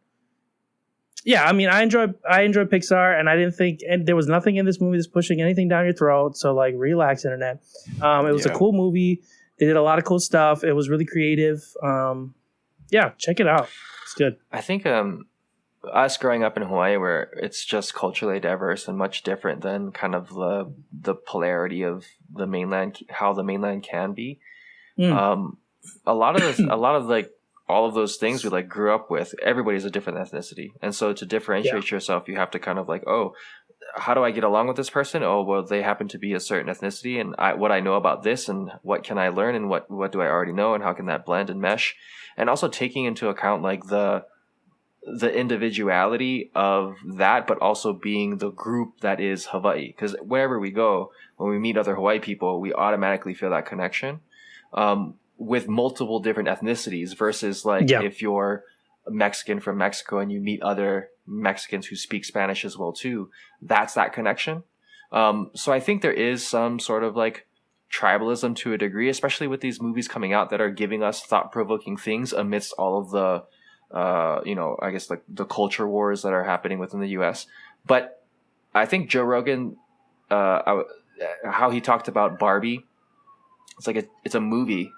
yeah, I mean, I enjoy Pixar, and I didn't think, and there was nothing in this movie that's pushing anything down your throat. So like, relax, internet. It was a cool movie. They did a lot of cool stuff. It was really creative. Check it out. It's good. I think us growing up in Hawaii, where it's just culturally diverse and much different than kind of the polarity of the mainland, how the mainland can be. A lot of like all of those things we like grew up with. Everybody's a different ethnicity, and so to differentiate yourself, you have to kind of like, oh, how do I get along with this person? Oh, well, they happen to be a certain ethnicity, and what I know about this, and what can I learn, and what do I already know, and how can that blend and mesh, and also taking into account like the individuality of that, but also being the group that is Hawaii. Because wherever we go, when we meet other Hawaii people, we automatically feel that connection with multiple different ethnicities versus like if you're Mexican from Mexico and you meet other Mexicans who speak Spanish as well too, that's that connection. So I think there is some sort of like tribalism to a degree, especially with these movies coming out that are giving us thought-provoking things amidst all of the I guess like the culture wars that are happening within the US. But I think Joe Rogan, how he talked about Barbie, it's like it's a movie.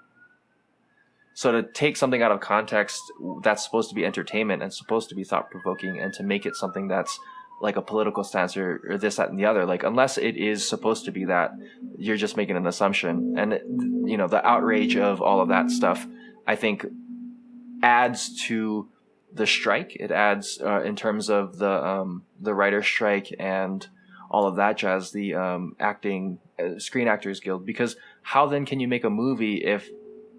So to take something out of context that's supposed to be entertainment and supposed to be thought provoking, and to make it something that's like a political stance or this, that, and the other, like unless it is supposed to be that, you're just making an assumption. And the outrage of all of that stuff, I think, adds to the strike. It adds in terms of the writer's strike and all of that jazz, the acting Screen Actors Guild, because how then can you make a movie if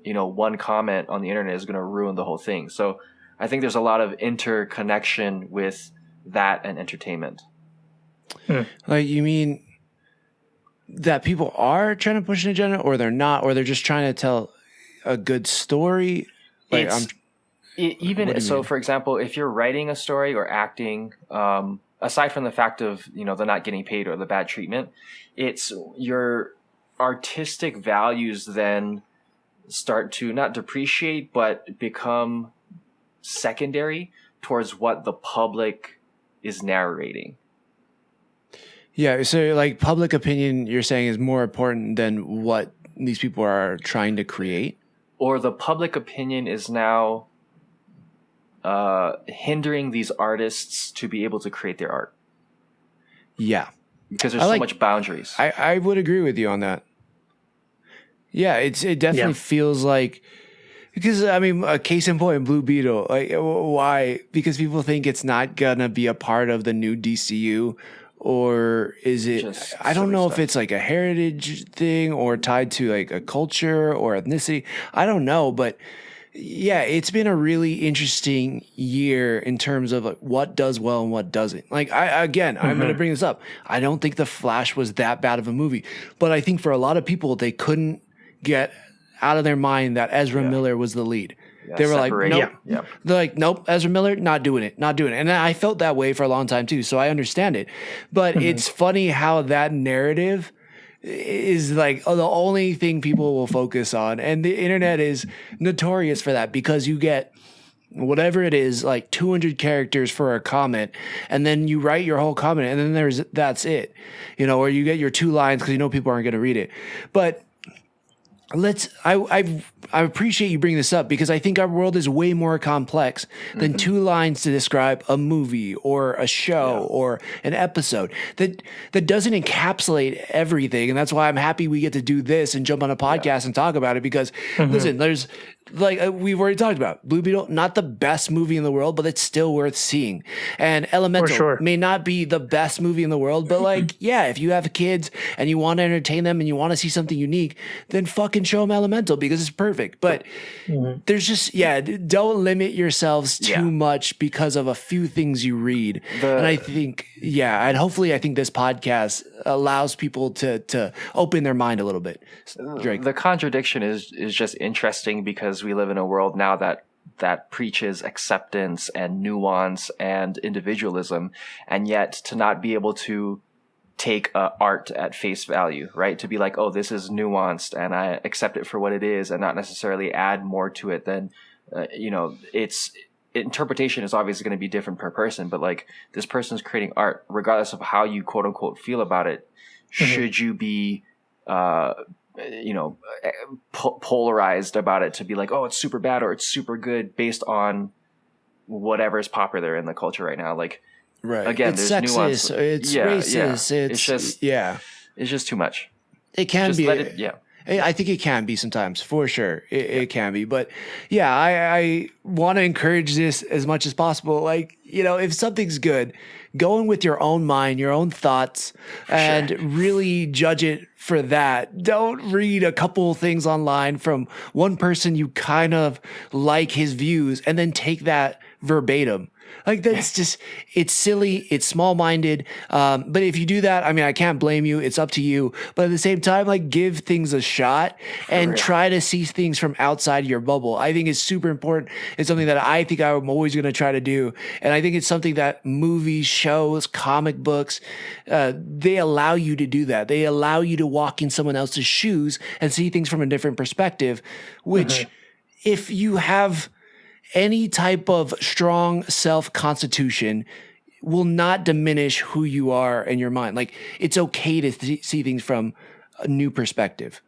one comment on the internet is going to ruin the whole thing? So I think there's a lot of interconnection with that and entertainment. Like, you mean that people are trying to push an agenda, or they're not, or they're just trying to tell a good story? Like, for example, if you're writing a story or acting, aside from the fact of they're not getting paid or the bad treatment, it's your artistic values then start to not depreciate but become secondary towards what the public is narrating. Yeah, so like public opinion, you're saying, is more important than what these people are trying to create? Or the public opinion is now hindering these artists to be able to create their art. Yeah. Because there's so much boundaries. I would agree with you on that. Yeah, it definitely feels like, because I mean, a case in point, Blue Beetle. Like, why? Because people think it's not gonna be a part of the new DCU, or is it? Just I don't know if it's like a heritage thing or tied to like a culture or ethnicity. I don't know, but yeah, it's been a really interesting year in terms of like what does well and what doesn't. Like I'm going to bring this up. I don't think The Flash was that bad of a movie, but I think for a lot of people, they couldn't get out of their mind that Ezra Miller was the lead. Yeah, they were like, nope. Yeah. They're like, nope, Ezra Miller, not doing it. And I felt that way for a long time too, so I understand it. But it's funny how that narrative is like the only thing people will focus on. And the internet is notorious for that, because you get whatever it is, like 200 characters for a comment, and then you write your whole comment, and then that's it. Or you get your 2 lines because people aren't going to read it. But I appreciate you bringing this up because I think our world is way more complex than two lines to describe a movie or a show or an episode that doesn't encapsulate everything. And that's why I'm happy we get to do this and jump on a podcast and talk about it because listen, there's like we've already talked about Blue Beetle, not the best movie in the world, but it's still worth seeing. And Elemental may not be the best movie in the world, but like, yeah, if you have kids and you want to entertain them and you want to see something unique, then fucking show them Elemental because it's perfect. But there's just, don't limit yourselves too much because of a few things you read. And I think, and hopefully I think this podcast allows people to open their mind a little bit. Drake. The contradiction is just interesting because we live in a world now that preaches acceptance and nuance and individualism, and yet to not be able to take art at face value, right? To be like, oh, this is nuanced and I accept it for what it is and not necessarily add more to it than, it's interpretation is obviously going to be different per person, but like this person's creating art, regardless of how you quote unquote feel about it. Should you be, polarized about it to be like, oh, it's super bad or it's super good based on whatever is popular in the culture right now? Like, right. Again, it's there's sexist, nuance. it's racist. It's just too much. It can be. I think it can be sometimes, for sure. It can be. But yeah, I want to encourage this as much as possible. Like, if something's good, go in with your own mind, your own thoughts, and really judge it for that. Don't read a couple things online from one person you kind of like his views and then take that verbatim. Like that's just, it's silly. It's small-minded. But if you do that, I mean, I can't blame you. It's up to you. But at the same time, like give things a shot and try to see things from outside your bubble. I think it's super important. It's something that I think I'm always going to try to do. And I think it's something that movies, shows, comic books, they allow you to do that. They allow you to walk in someone else's shoes and see things from a different perspective, which if you have any type of strong self-constitution will not diminish who you are and your mind. Like it's okay to see things from a new perspective.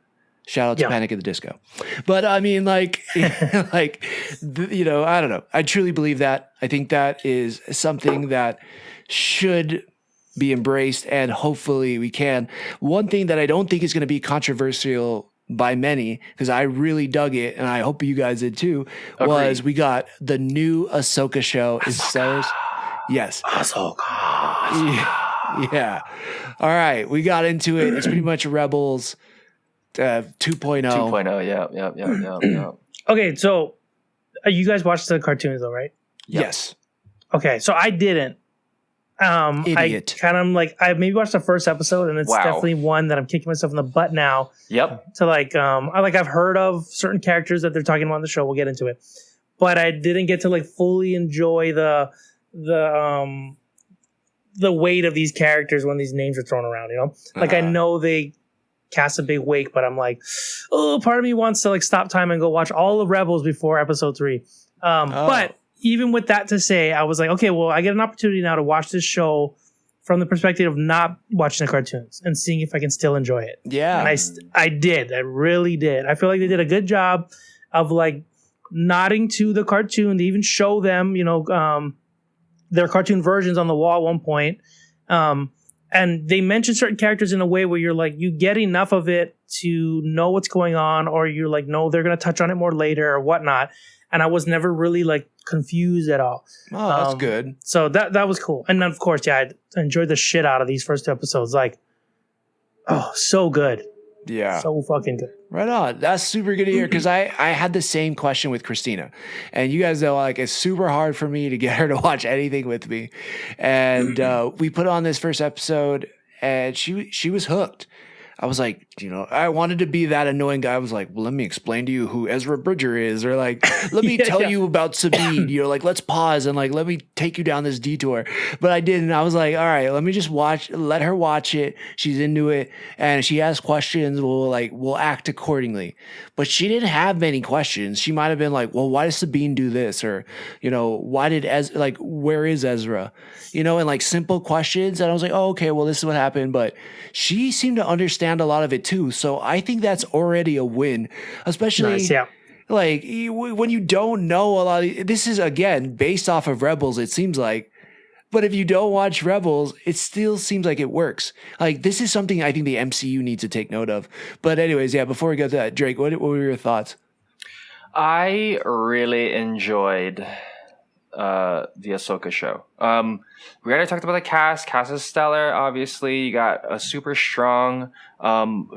Shout out to Panic at the Disco. But I mean, like, I don't know. I truly believe that. I think that is something that should be embraced and hopefully we can. One thing that I don't think is going to be controversial by many, because I really dug it, and I hope you guys did too, was we got the new Ahsoka show in Sellers. Yes. Ahsoka. Yeah. All right. We got into it. It's pretty much Rebels 2.0. 2.0, yeah. Okay, so you guys watched the cartoons though, right? Yep. Yes. Okay, so I didn't. Idiot. I kind of I maybe watched the first episode, and it's definitely one that I'm kicking myself in the butt now. Yep. To I've heard of certain characters that they're talking about on the show. We'll get into it, but I didn't get to fully enjoy the weight of these characters when these names are thrown around. I know they cast a big wake, but I'm like, oh, part of me wants to stop time and go watch all of Rebels before episode 3. But even with that to say, I was like, okay, well, I get an opportunity now to watch this show from the perspective of not watching the cartoons and seeing if I can still enjoy it. Yeah. And I did. I really did. I feel like they did a good job of nodding to the cartoon. They even show them, their cartoon versions on the wall at one point. And they mention certain characters in a way where you're you get enough of it to know what's going on, or you're no, they're going to touch on it more later or whatnot. And I was never really confused at all. Oh, that's good. So that was cool. And then of course, I enjoyed the shit out of these first 2 episodes. So good. Yeah. So fucking good. Right on. That's super good to hear because I had the same question with Christina. And you guys know it's super hard for me to get her to watch anything with me. And we put on this first episode and she was hooked. I was like, I wanted to be that annoying guy. I was like, well, let me explain to you who Ezra Bridger is, or let me tell you about Sabine. Let's pause and let me take you down this detour. But I didn't. I was like, all right, let me just let her watch it. She's into it, and if she has questions, we'll act accordingly. But she didn't have many questions. She might have been like, well, why does Sabine do this, or why did where is Ezra? And simple questions. And I was like, oh, okay, well, this is what happened. But she seemed to understand understand a lot of it too. So I think that's already a win, especially Nice, yeah. like when you don't know a lot of, this is again based off of Rebels, it seems like. But if you don't watch Rebels, it still seems like it works. Like, this is something I think the MCU needs to take note of. But anyways, yeah, before we get to that, Drake, what were your thoughts? I really enjoyed the Ahsoka show. We already talked about the cast. Cast is stellar, obviously. You got a super strong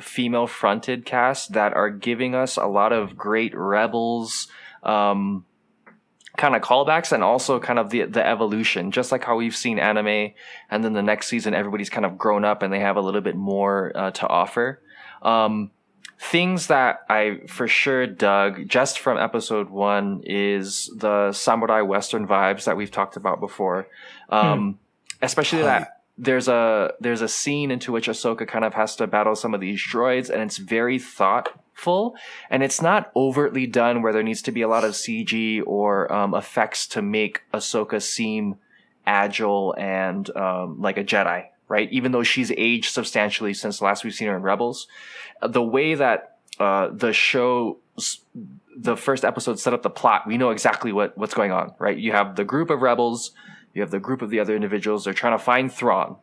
female-fronted cast that are giving us a lot of great Rebels kind of callbacks, and also kind of the evolution, just like how we've seen anime, and then the next season everybody's kind of grown up and they have a little bit more to offer. Things that I for sure dug just from episode 1 is the samurai western vibes that we've talked about before. Especially that there's a scene into which Ahsoka kind of has to battle some of these droids, and it's very thoughtful, and it's not overtly done where there needs to be a lot of CG or effects to make Ahsoka seem agile and like a Jedi, right? Even though she's aged substantially since the last we've seen her in Rebels. The way that the first episode set up the plot, we know exactly what's going on, right? You have the group of rebels, you have the group of the other individuals, they're trying to find Thrawn.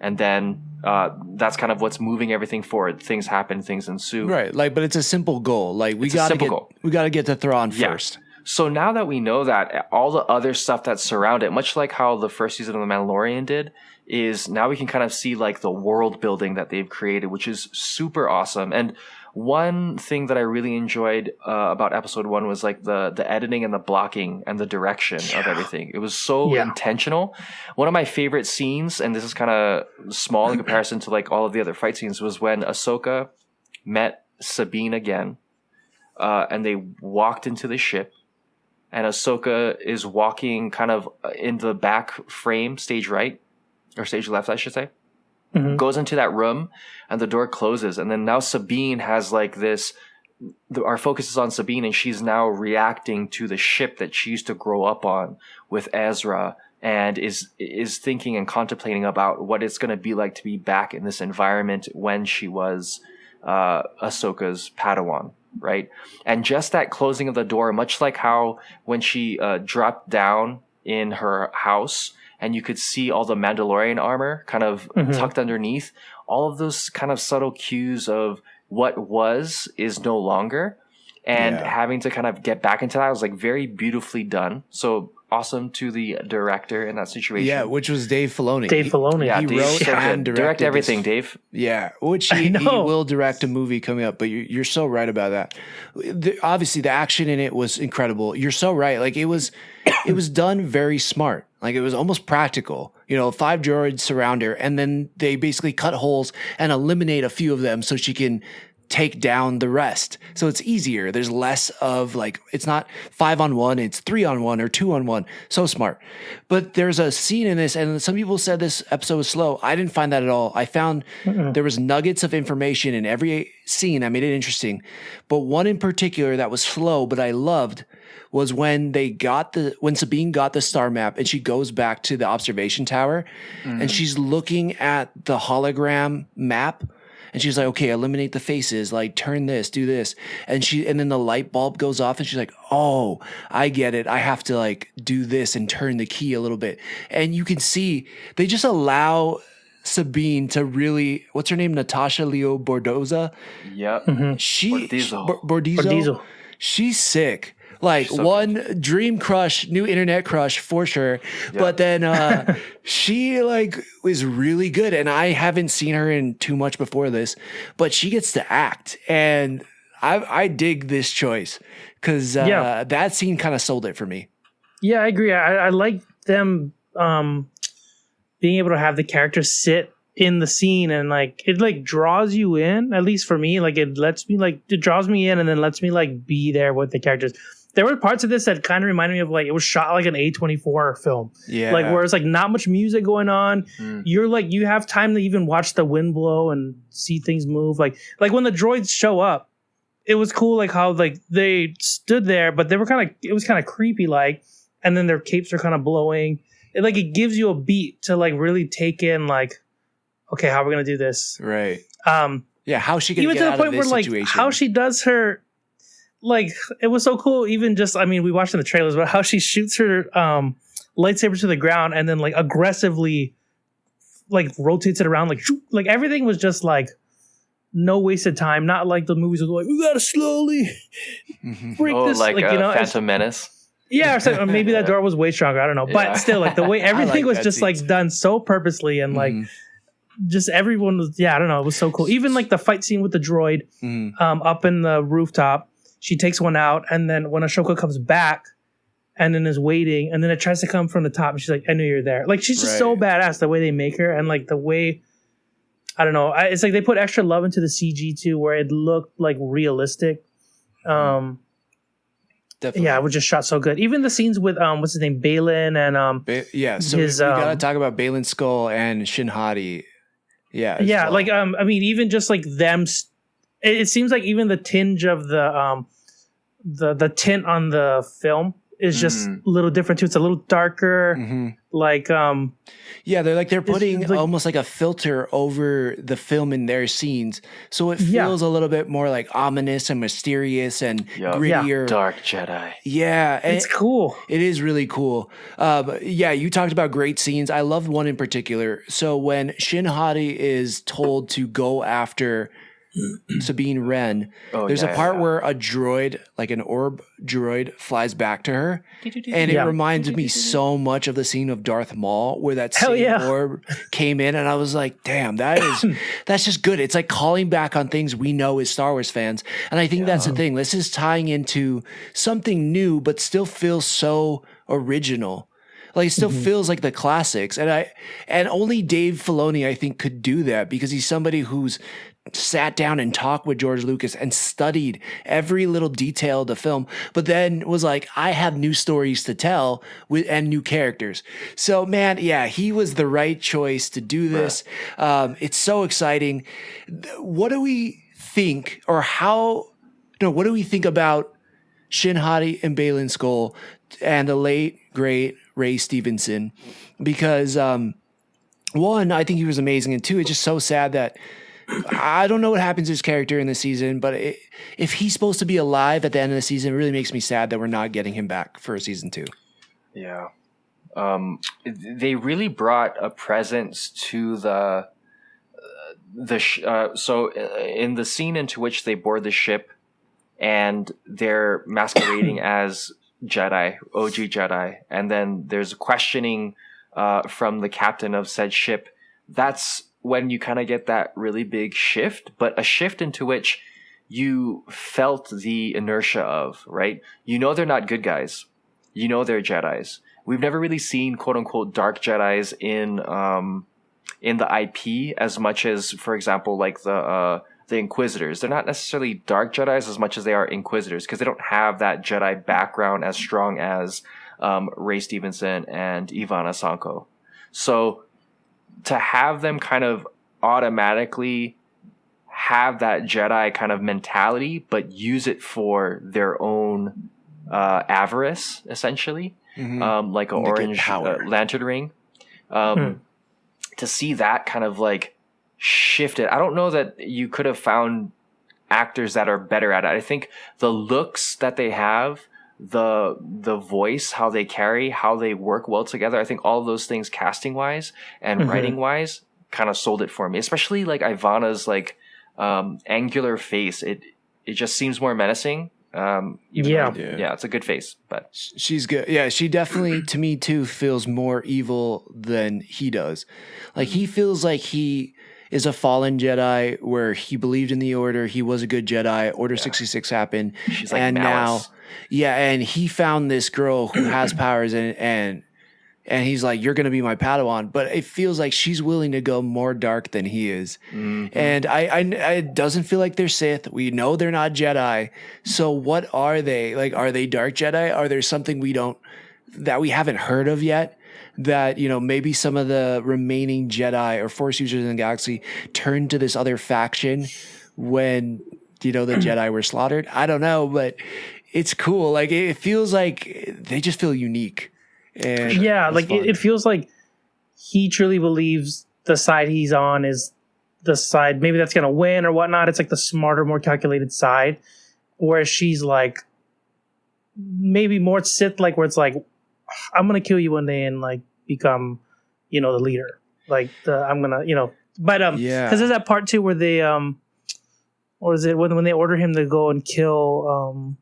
And then that's kind of what's moving everything forward. Things happen, things ensue. Right, like, but it's a simple goal. Like, we got to get to Thrawn first. So now that we know that, all the other stuff that surround it, much like how the first season of The Mandalorian did, is now we can kind of see like the world building that they've created, which is super awesome. And one thing that I really enjoyed about episode 1 was like the editing and the blocking and the direction of everything. It was so intentional. One of my favorite scenes, and this is kind of small in comparison to like all of the other fight scenes, was when Ahsoka met Sabine again, and they walked into the ship, and Ahsoka is walking kind of in the back frame, stage right, or stage left, I should say. Goes into that room and the door closes, and then now Sabine has like this, our focus is on Sabine, and she's now reacting to the ship that she used to grow up on with Ezra, and is thinking and contemplating about what it's going to be like to be back in this environment when she was Ahsoka's Padawan, right? And just that closing of the door, much like how when she dropped down in her house and you could see all the Mandalorian armor kind of tucked underneath, all of those kind of subtle cues of what was is no longer, and having to kind of get back into that was like very beautifully done. So awesome to the director in that situation. Yeah, which was Dave Filoni. Dave Filoni. Yeah, he wrote and directed direct everything, Dave. Yeah, which he will direct a movie coming up, but you're so right about that. Obviously, the action in it was incredible. You're so right. Like, it was done very smart. Like, it was almost practical. 5 droids surround her, and then they basically cut holes and eliminate a few of them so she can take down the rest. So it's easier. There's less of like, it's not 5-on-1, it's 3-on-1 or 2-on-1. So smart. But there's a scene in this, and some people said this episode was slow. I didn't find that at all. I found there was nuggets of information in every scene that made it interesting. But one in particular that was slow, but I loved, was when when Sabine got the star map and she goes back to the observation tower and she's looking at the hologram map. And she's like, okay, eliminate the faces, like turn this, do this. And then the light bulb goes off and she's like, oh, I get it. I have to like do this and turn the key a little bit. And you can see they just allow Sabine to really, what's her name? Natasha Leo Bordoza. Yep. Bordizo. She's sick. Like, so one good. Dream crush, new internet crush for sure. Yeah. But then she like was really good. And I haven't seen her in too much before this, but she gets to act. And I dig this choice because that scene kind of sold it for me. Yeah, I agree. I like them being able to have the characters sit in the scene, and like it like draws you in, at least for me. Like, it draws me in and then lets me like be there with the characters. There were parts of this that kind of reminded me of like, it was shot like an A24 film. Yeah. Like, where it's like not much music going on. You're like, you have time to even watch the wind blow and see things move. Like when the droids show up, it was cool. Like how like they stood there, but it was kind of creepy like, and then their capes are kind of blowing. It gives you a beat to like really take in like, okay, how are we gonna do this? Right. Um, Yeah, how she gonna even get to the out point of this where situation? like how she does her, like it was so cool. Even just, I mean, we watched in the trailers, but how she shoots her lightsaber to the ground and then like aggressively like rotates it around, like everything was just like no wasted time. Not like the movies was like, we gotta slowly break this, like you know, Phantom Menace. Yeah, or maybe that door was way stronger. I don't know, but still, like the way everything was just like done so purposely and like just everyone was, I don't know, it was so cool. Even like the fight scene with the droid up in the rooftop, she takes one out, and then when Ahsoka comes back and then is waiting, and then it tries to come from the top, and she's like, I knew you're there. Like she's just so badass the way they make her, and like the way, I don't know, it's like they put extra love into the CG too, where it looked like realistic. Definitely. Yeah, it was just shot so good. Even the scenes with what's his name, Balin, and so we gotta talk about Balin Skull and Shin Hati. Yeah, well. Like I mean, even just like them, it seems like even the tinge of the tint on the film is just a little different too. It's a little darker, like they're putting like, almost like a filter over the film in their scenes, so it feels a little bit more like ominous and mysterious and grittier. Dark Jedi. Yeah, it's cool. It is really cool. You talked about great scenes. I loved one in particular. So when Shin Hati is told to go after Sabine Wren, there's a part where a droid, like an orb droid, flies back to her, and it reminds me so much of the scene of Darth Maul where that same orb came in, and I was like, damn, that's just good. It's like calling back on things we know as Star Wars fans, and I think that's the thing. This is tying into something new but still feels so original. Like it still feels like the classics, and only Dave Filoni, I think, could do that, because he's somebody who's sat down and talked with George Lucas and studied every little detail of the film, but then was like, I have new stories to tell and new characters. So man, he was the right choice to do this. It's so exciting. What do we think, or what do we think about Shin Hati and Balin Skull and the late, great Ray Stevenson? Because one, I think he was amazing, and two, it's just so sad that I don't know what happens to his character in the season, but if he's supposed to be alive at the end of the season, it really makes me sad that we're not getting him back for season 2. Yeah. They really brought a presence to so in the scene into which they board the ship and they're masquerading as Jedi, OG Jedi, and then there's questioning from the captain of said ship. That's when you kind of get that really big shift, but a shift into which you felt the inertia of, right? You know they're not good guys. You know they're Jedis. We've never really seen quote unquote dark Jedis in the IP as much as, for example, like the Inquisitors. They're not necessarily dark Jedis as much as they are Inquisitors, because they don't have that Jedi background as strong as Ray Stevenson and Ivana Sanko. So to have them kind of automatically have that Jedi kind of mentality, but use it for their own avarice, essentially, like an orange lantern ring. To see that kind of like shifted, I don't know that you could have found actors that are better at it. I think the looks that they have, the voice, how they carry, how they work well together, I think all of those things, casting wise and writing wise, kind of sold it for me. Especially like Ivana's like angular face, it just seems more menacing. It's a good face, but she's good. Yeah, she definitely, to me too, feels more evil than he does. Like he feels like he is a fallen Jedi where he believed in the Order, he was a good Jedi, Order 66 happened, she's like and malice. and he found this girl who has powers, and he's like, you're going to be my Padawan. But it feels like she's willing to go more dark than he is. And I it doesn't feel like they're Sith. We know they're not Jedi. So what are they? Like, are they dark Jedi? Are there something that we haven't heard of yet? That, maybe some of the remaining Jedi or Force users in the galaxy turned to this other faction when, the Jedi were slaughtered. I don't know, but it's cool. Like, it feels like they just feel unique. And it feels like he truly believes the side he's on is the side maybe that's gonna win or whatnot. It's like the smarter, more calculated side, whereas she's like maybe more Sith, like where it's like I'm gonna kill you one day and like become, the leader. Like I'm gonna, but because there's that part too where they or is it when they order him to go and kill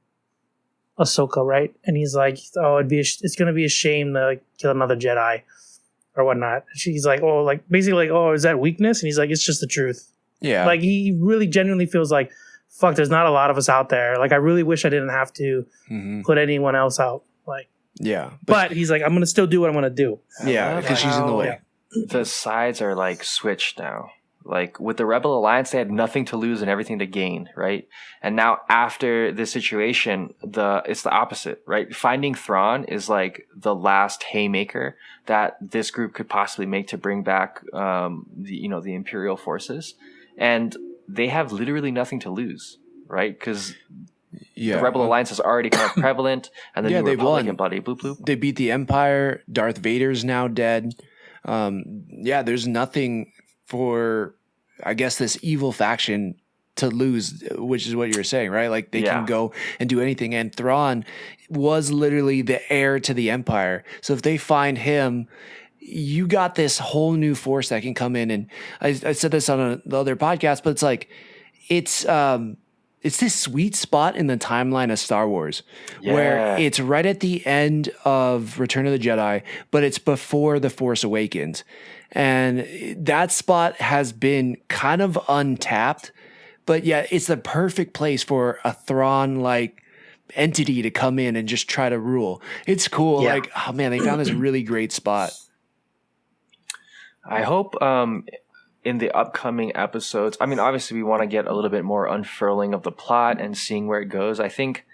Ahsoka, right? And he's like, oh, it's gonna be a shame to like, kill another Jedi or whatnot. She's like, oh, like basically like, oh, is that weakness? And he's like, it's just the truth. Yeah, like he really genuinely feels like, fuck, there's not a lot of us out there. Like I really wish I didn't have to put anyone else out. Like yeah, but he's like, I'm gonna still do what I'm gonna do. Yeah, because she's in the way. The sides are like switched now. Like with the Rebel Alliance, they had nothing to lose and everything to gain, right? And now after this situation, it's the opposite, right? Finding Thrawn is like the last haymaker that this group could possibly make to bring back, the Imperial forces, and they have literally nothing to lose, right? Because the Rebel Alliance is already kind of prevalent, and the New Republic and bloody bloop bloop. They beat the Empire. Darth Vader's now dead. There's nothing for, I guess, this evil faction to lose, which is what you were saying, right? Like they can go and do anything. And Thrawn was literally the heir to the Empire. So if they find him, you got this whole new force that can come in. And I said this on the other podcast, but it's like, it's this sweet spot in the timeline of Star Wars where it's right at the end of Return of the Jedi, but it's before The Force Awakens. And that spot has been kind of untapped, but it's the perfect place for a Thrawn-like entity to come in and just try to rule. It's cool. Yeah. Like, oh man, they found this really great spot. I hope in the upcoming episodes, I mean, obviously we want to get a little bit more unfurling of the plot and seeing where it goes. I think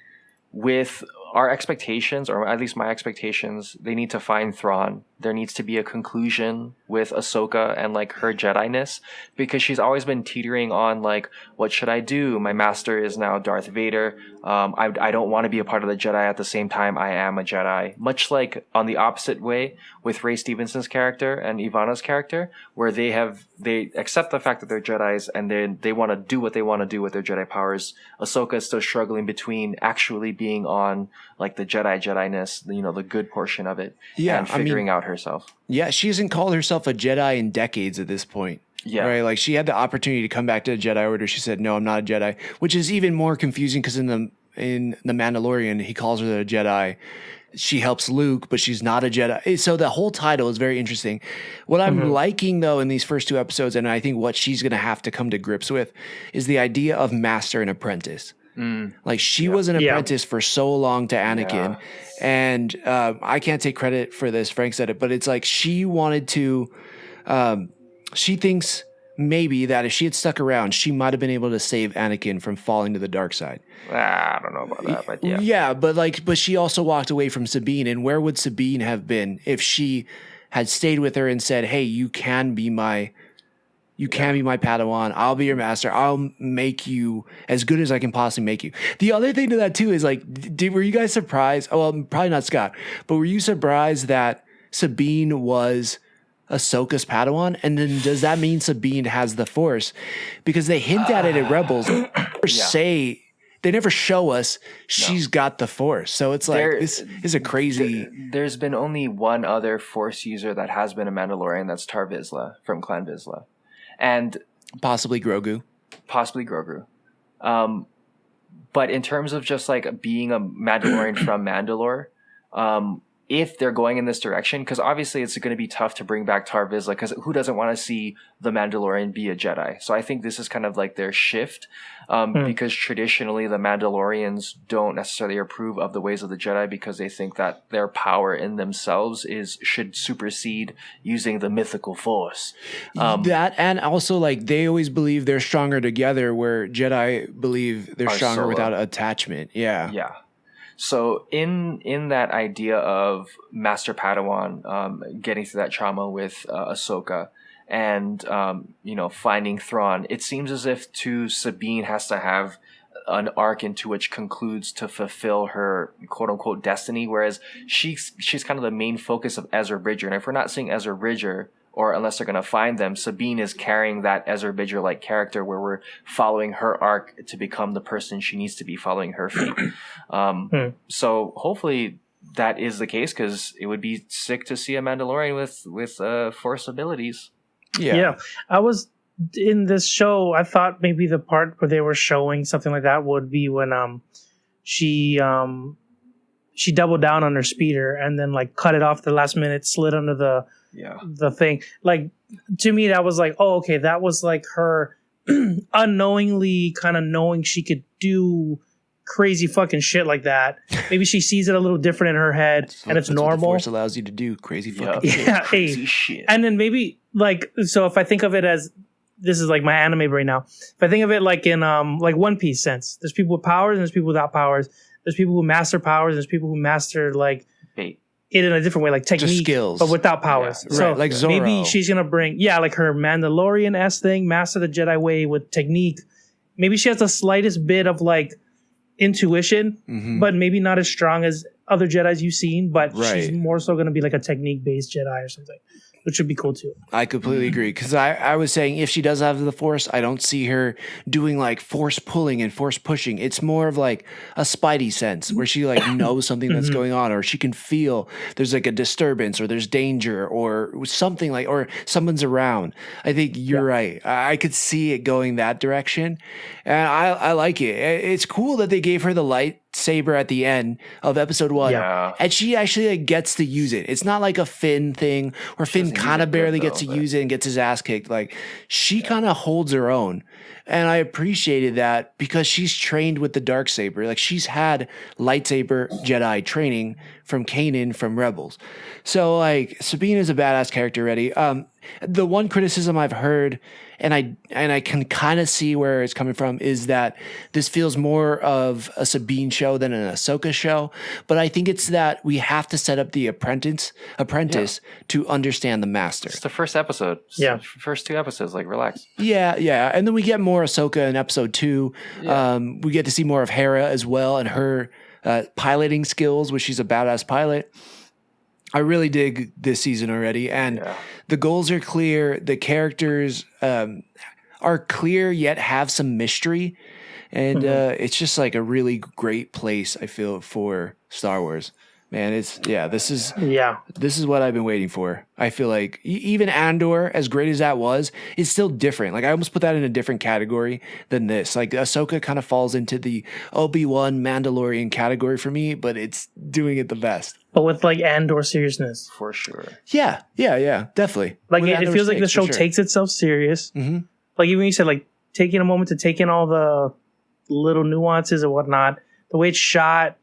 with our expectations, or at least my expectations, they need to find Thrawn. There needs to be a conclusion with Ahsoka and like her Jedi-ness, because she's always been teetering on like, what should I do? My master is now Darth Vader. I don't want to be a part of the Jedi at the same time I am a Jedi. Much like on the opposite way with Ray Stevenson's character and Ivana's character, where they accept the fact that they're Jedis and then they want to do what they want to do with their Jedi powers. Ahsoka is still struggling between actually being on like the Jedi-ness, the good portion of it, and figuring out herself. Yeah, she hasn't called herself a Jedi in decades at this point. Yeah. Right? Like she had the opportunity to come back to the Jedi Order. She said, no, I'm not a Jedi, which is even more confusing because in the Mandalorian, he calls her a Jedi. She helps Luke, but she's not a Jedi. So the whole title is very interesting. What I'm liking, though, in these first two episodes, and I think what she's going to have to come to grips with, is the idea of master and apprentice. Like she was an apprentice for so long to Anakin, and I can't take credit for this. Frank said it, but it's like she wanted to. She thinks maybe that if she had stuck around, she might have been able to save Anakin from falling to the dark side. I don't know about that, but yeah. But she also walked away from Sabine, and where would Sabine have been if she had stayed with her and said, "Hey, you can be my Padawan. I'll be your master. I'll make you as good as I can possibly make you." The other thing to that too is like, were you guys surprised? Oh, well, probably not Scott, but were you surprised that Sabine was Ahsoka's Padawan? And then does that mean Sabine has the Force? Because they hint at it at Rebels. They never show us she's got the Force. So it's like, this is a crazy... There's been only one other Force user that has been a Mandalorian. That's Tar Vizsla from Clan Vizsla. And possibly Grogu. But in terms of just like being a Mandalorian from Mandalore, if they're going in this direction, because obviously it's going to be tough to bring back Tar Vizsla, because who doesn't want to see the Mandalorian be a Jedi? So I think this is kind of like their shift, because traditionally the Mandalorians don't necessarily approve of the ways of the Jedi, because they think that their power in themselves should supersede using the mythical Force. That, and also like they always believe they're stronger together, where Jedi believe they're stronger without attachment. Yeah. So in that idea of Master Padawan getting through that trauma with Ahsoka and finding Thrawn, it seems as if too Sabine has to have an arc into which concludes to fulfill her quote unquote destiny, whereas she's kind of the main focus of Ezra Bridger. And if we're not seeing Ezra Bridger or unless they're going to find them, Sabine is carrying that Ezra Bridger-like character where we're following her arc to become the person she needs to be, following her fate. So hopefully that is the case, because it would be sick to see a Mandalorian with Force abilities. Yeah. I was in this show, I thought maybe the part where they were showing something like that would be when she doubled down on her speeder and then like cut it off at the last minute, slid under the thing. Like, to me, that was like, oh, okay, that was like her unknowingly kind of knowing she could do crazy fucking shit like that. Maybe she sees it a little different in her head, and it's normal. What the Force allows you to do crazy fucking shit. Yeah, crazy shit. And then maybe like, so if I think of it as, this is like my anime right now. If I think of it like in like One Piece sense, there's people with powers and there's people without powers. There's people who master powers. There's people who master like it in a different way, like technique, just skills, but without powers. Yeah, so right, like Zoro. Maybe she's gonna bring like her Mandalorian-esque thing, master the Jedi way with technique. Maybe she has the slightest bit of like intuition, but maybe not as strong as other Jedis you've seen. But she's more so gonna be like a technique-based Jedi or something, which would be cool too. I completely agree, because I was saying if she does have the Force, I don't see her doing like Force pulling and Force pushing. It's more of like a Spidey sense where she like knows something that's going on, or she can feel there's like a disturbance or there's danger or something like, or someone's around. I think you're right. I could see it going that direction, and I like it. It's cool that they gave her the lightsaber at the end of episode 1, and she actually like gets to use it. It's not like a Finn thing where Finn kind of barely gets to use it and gets his ass kicked. Like, she kind of holds her own, and I appreciated that because she's trained with the darksaber. Like, she's had lightsaber Jedi training from Kanan from Rebels. So like, Sabine is a badass character already. The one criticism I've heard, and I can kind of see where it's coming from, is that this feels more of a Sabine show than an Ahsoka show. But I think it's that we have to set up the apprentice to understand the master. It's the first episode. First 2 episodes. Like, relax. Yeah. And then we get more Ahsoka in episode 2. We get to see more of Hera as well, and her piloting skills, which she's a badass pilot. I really dig this season already, and the goals are clear. The characters are clear yet have some mystery, and it's just like a really great place, I feel, for Star Wars. Man, this is what I've been waiting for. I feel like even Andor, as great as that was, is still different. Like, I almost put that in a different category than this. Like, Ahsoka kind of falls into the Obi-Wan Mandalorian category for me, but it's doing it the best. But with like Andor seriousness, for sure. Yeah, definitely. Like, it feels like the show takes itself serious. Like, even when you said like taking a moment to take in all the little nuances and whatnot, the way it's shot.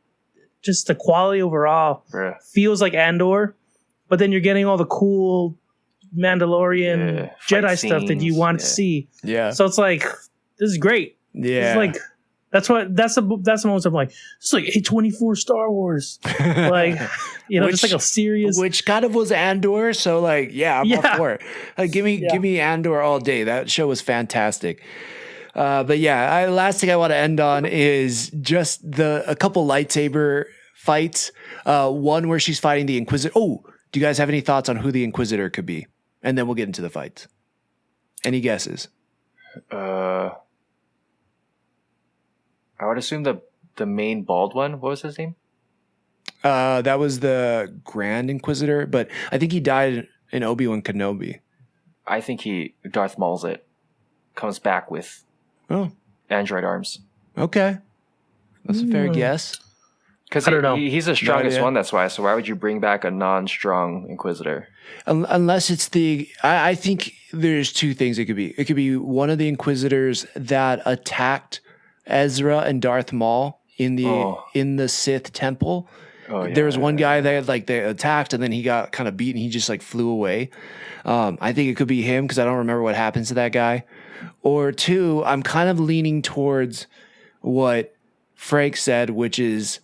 Just the quality overall feels like Andor, but then you're getting all the cool Mandalorian Jedi stuff that you want to see. Yeah. So it's like, this is great. Yeah. It's like, that's the moment I'm like, it's like A24 Star Wars. Like, just like a serious. Which kind of was Andor. So like, I'm all for it. Like, give me Andor all day. That show was fantastic. But last thing I want to end on is just a couple lightsaber fights. One where she's fighting the Inquisitor. Oh, do you guys have any thoughts on who the Inquisitor could be? And then we'll get into the fights. Any guesses? I would assume the main bald one. What was his name? That was the Grand Inquisitor, but I think he died in Obi-Wan Kenobi. I think Darth Maul's it. Comes back with android arms. Okay. That's a fair guess. Because he's the strongest one, that's why. So why would you bring back a non-strong Inquisitor? Unless it's I think there's 2 things it could be. It could be one of the Inquisitors that attacked Ezra and Darth Maul in the Sith temple. There was one guy that they attacked, and then he got kind of beaten. He just like flew away. I think it could be him, because I don't remember what happens to that guy. Or 2, I'm kind of leaning towards what Frank said, which is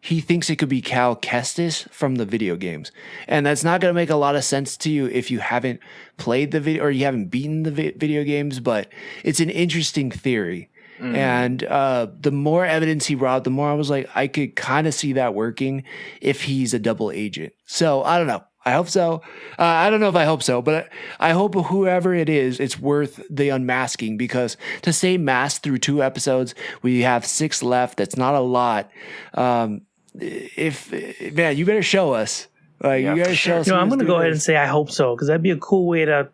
he thinks it could be Cal Kestis from the video games. And that's not going to make a lot of sense to you if you haven't played the video or you haven't beaten the video games, but it's an interesting theory. And the more evidence he brought, the more I was like, I could kind of see that working if he's a double agent. So I don't know. I hope so. I don't know if I hope so, but I hope whoever it is, it's worth the unmasking, because to stay masked through 2 episodes, we have 6 left. That's not a lot. If man, you better show us. Like, you gotta show us. I'm going to go ahead and say I hope so, because that'd be a cool way to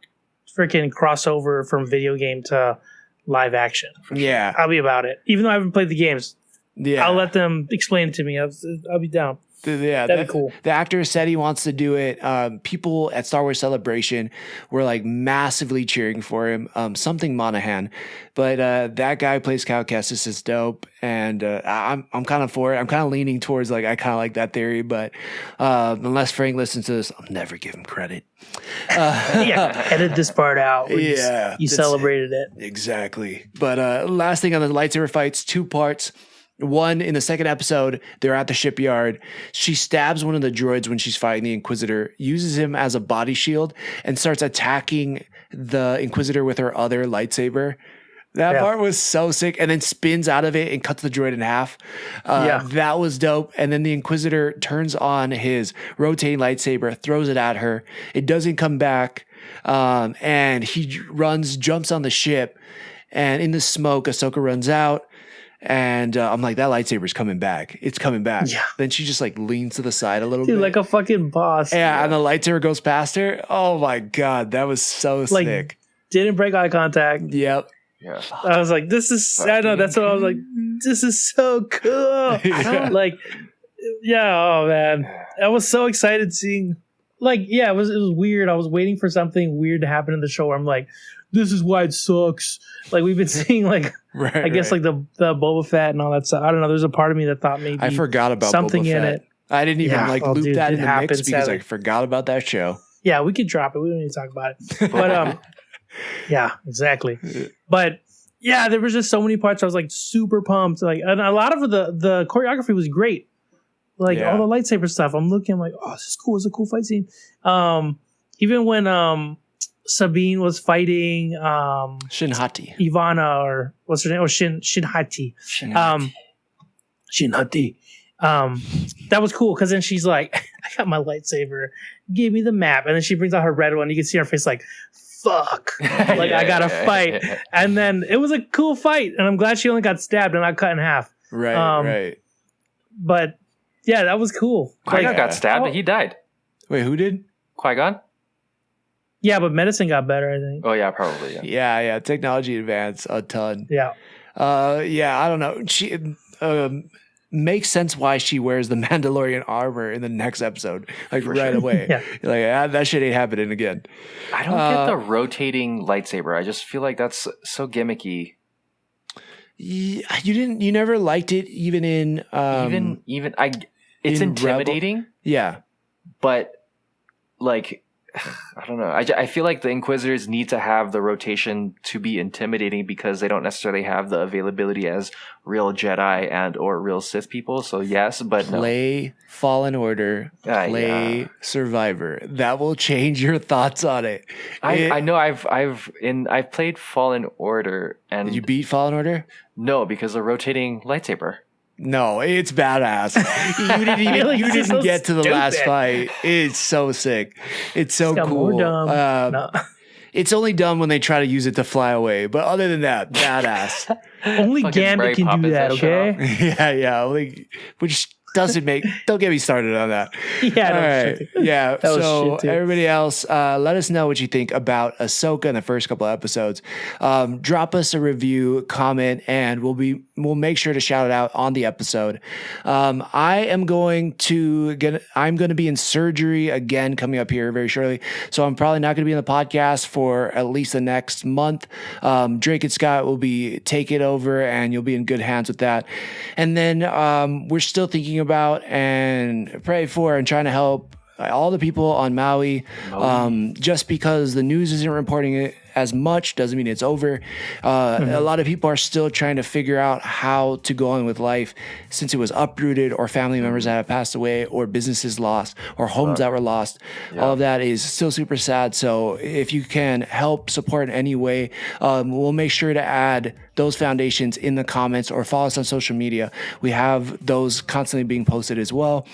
freaking cross over from video game to live action. Yeah, I'll be about it. Even though I haven't played the games, I'll let them explain it to me. I'll be down. Yeah, that'd be cool. The actor said he wants to do it. People at Star Wars Celebration were like massively cheering for him. Something Monahan, but that guy who plays Cal Kestis is dope, and I'm kind of for it. I'm kind of leaning towards like I kind of like that theory, but unless Frank listens to this, I'll never give him credit. Edit this part out. You celebrated it exactly. But last thing on the lightsaber fights, 2 parts. One, in the second episode, they're at the shipyard. She stabs one of the droids when she's fighting the Inquisitor, uses him as a body shield, and starts attacking the Inquisitor with her other lightsaber. That part was so sick. And then spins out of it and cuts the droid in half. That was dope. And then the Inquisitor turns on his rotating lightsaber, throws it at her. It doesn't come back. And he jumps on the ship. And in the smoke, Ahsoka runs out. And I'm like, that lightsaber's coming back. It's coming back. Yeah. Then she just like leans to the side a little bit. Like a fucking boss. Yeah, and the lightsaber goes past her. Oh my God, that was so sick. Didn't break eye contact. Yep. Yeah. I was like, this is, I know, that's what I was like, this is so cool. I don't like, oh man. I was so excited seeing, it was weird. I was waiting for something weird to happen in the show where I'm like, this is why it sucks. Like, we've been seeing I guess like the Boba Fett and all that stuff. I don't know. There's a part of me that thought maybe I forgot about something Boba Fett. in it. I didn't even loop that in the mix because sadly. I forgot about that show. Yeah, we could drop it. We don't need to talk about it. But yeah, exactly. But yeah, there was just so many parts. I was like super pumped. Like, and a lot of the choreography was great. Like all the lightsaber stuff. I'm looking, I'm like, oh, this is cool. It's a cool fight scene. Even when Sabine was fighting Shinhati. Ivana, or what's her name? Oh, Shinhati. Shinhati. That was cool because then she's like, I got my lightsaber. Give me the map. And then she brings out her red one. You can see her face like, fuck. Like, I gotta fight. And then it was a cool fight. And I'm glad she only got stabbed and not cut in half. Right. But yeah, that was cool. Qui-Gon got stabbed and he died. Wait, who did? Qui-Gon? Yeah, but medicine got better, I think. Oh, yeah, probably. Yeah. Technology advanced a ton. Yeah. I don't know. She makes sense why she wears the Mandalorian armor in the next episode, right away. Like, that shit ain't happening again. I don't get the rotating lightsaber. I just feel like that's so gimmicky. You never liked it, even in it's in intimidating. Rebel? Yeah, but like, I don't know. I feel like the Inquisitors need to have the rotation to be intimidating because they don't necessarily have the availability as real Jedi and or real Sith people. So yes, but play Fallen Order, play Survivor. That will change your thoughts on it. I know. I've played Fallen Order, and did you beat Fallen Order? No, because the rotating lightsaber. No, it's badass. You didn't get to the last fight. It's so sick. It's so cool. More dumb. It's only dumb when they try to use it to fly away. But other than that, badass. Only Gambit can do that, okay? Yeah. Which doesn't make... Don't get me started on that. Yeah. All right. Yeah. So shit, everybody else, let us know what you think about Ahsoka in the first couple of episodes. Drop us a review, comment, and we'll make sure to shout it out on the episode. I'm going to be in surgery again coming up here very shortly. So I'm probably not going to be in the podcast for at least the next month. Drake and Scott will be taking over and you'll be in good hands with that. And then we're still thinking about and pray for and trying to help all the people on Maui. Just because the news isn't reporting it as much doesn't mean it's over. A lot of people are still trying to figure out how to go on with life since it was uprooted, or family members that have passed away, or businesses lost, or homes that were lost. All of that is still super sad. So if you can help support in any way, we'll make sure to add those foundations in the comments or follow us on social media. We have those constantly being posted as well.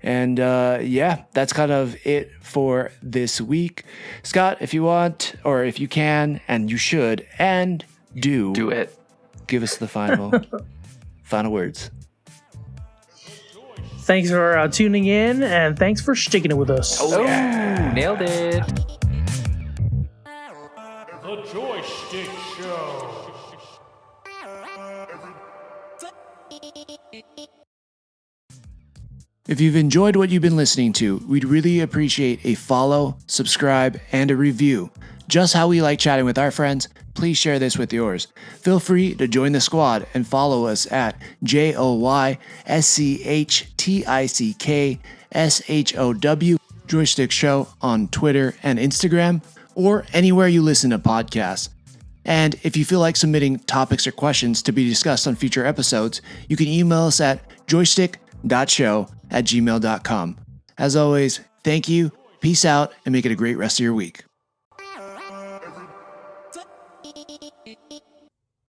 And yeah, that's kind of it for this week. Scott, if you want, or if you can, and you should, and do it. Give us the final words. Thanks for tuning in, and thanks for sticking it with us. Oh yeah. Nailed it. The Joystick Show. If you've enjoyed what you've been listening to, we'd really appreciate a follow, subscribe, and a review. Just how we like chatting with our friends, please share this with yours. Feel free to join the squad and follow us at JoyStickShow Joystick Show on Twitter and Instagram, or anywhere you listen to podcasts. And if you feel like submitting topics or questions to be discussed on future episodes, you can email us at joystick.show@gmail.com. As always, thank you, peace out, and make it a great rest of your week.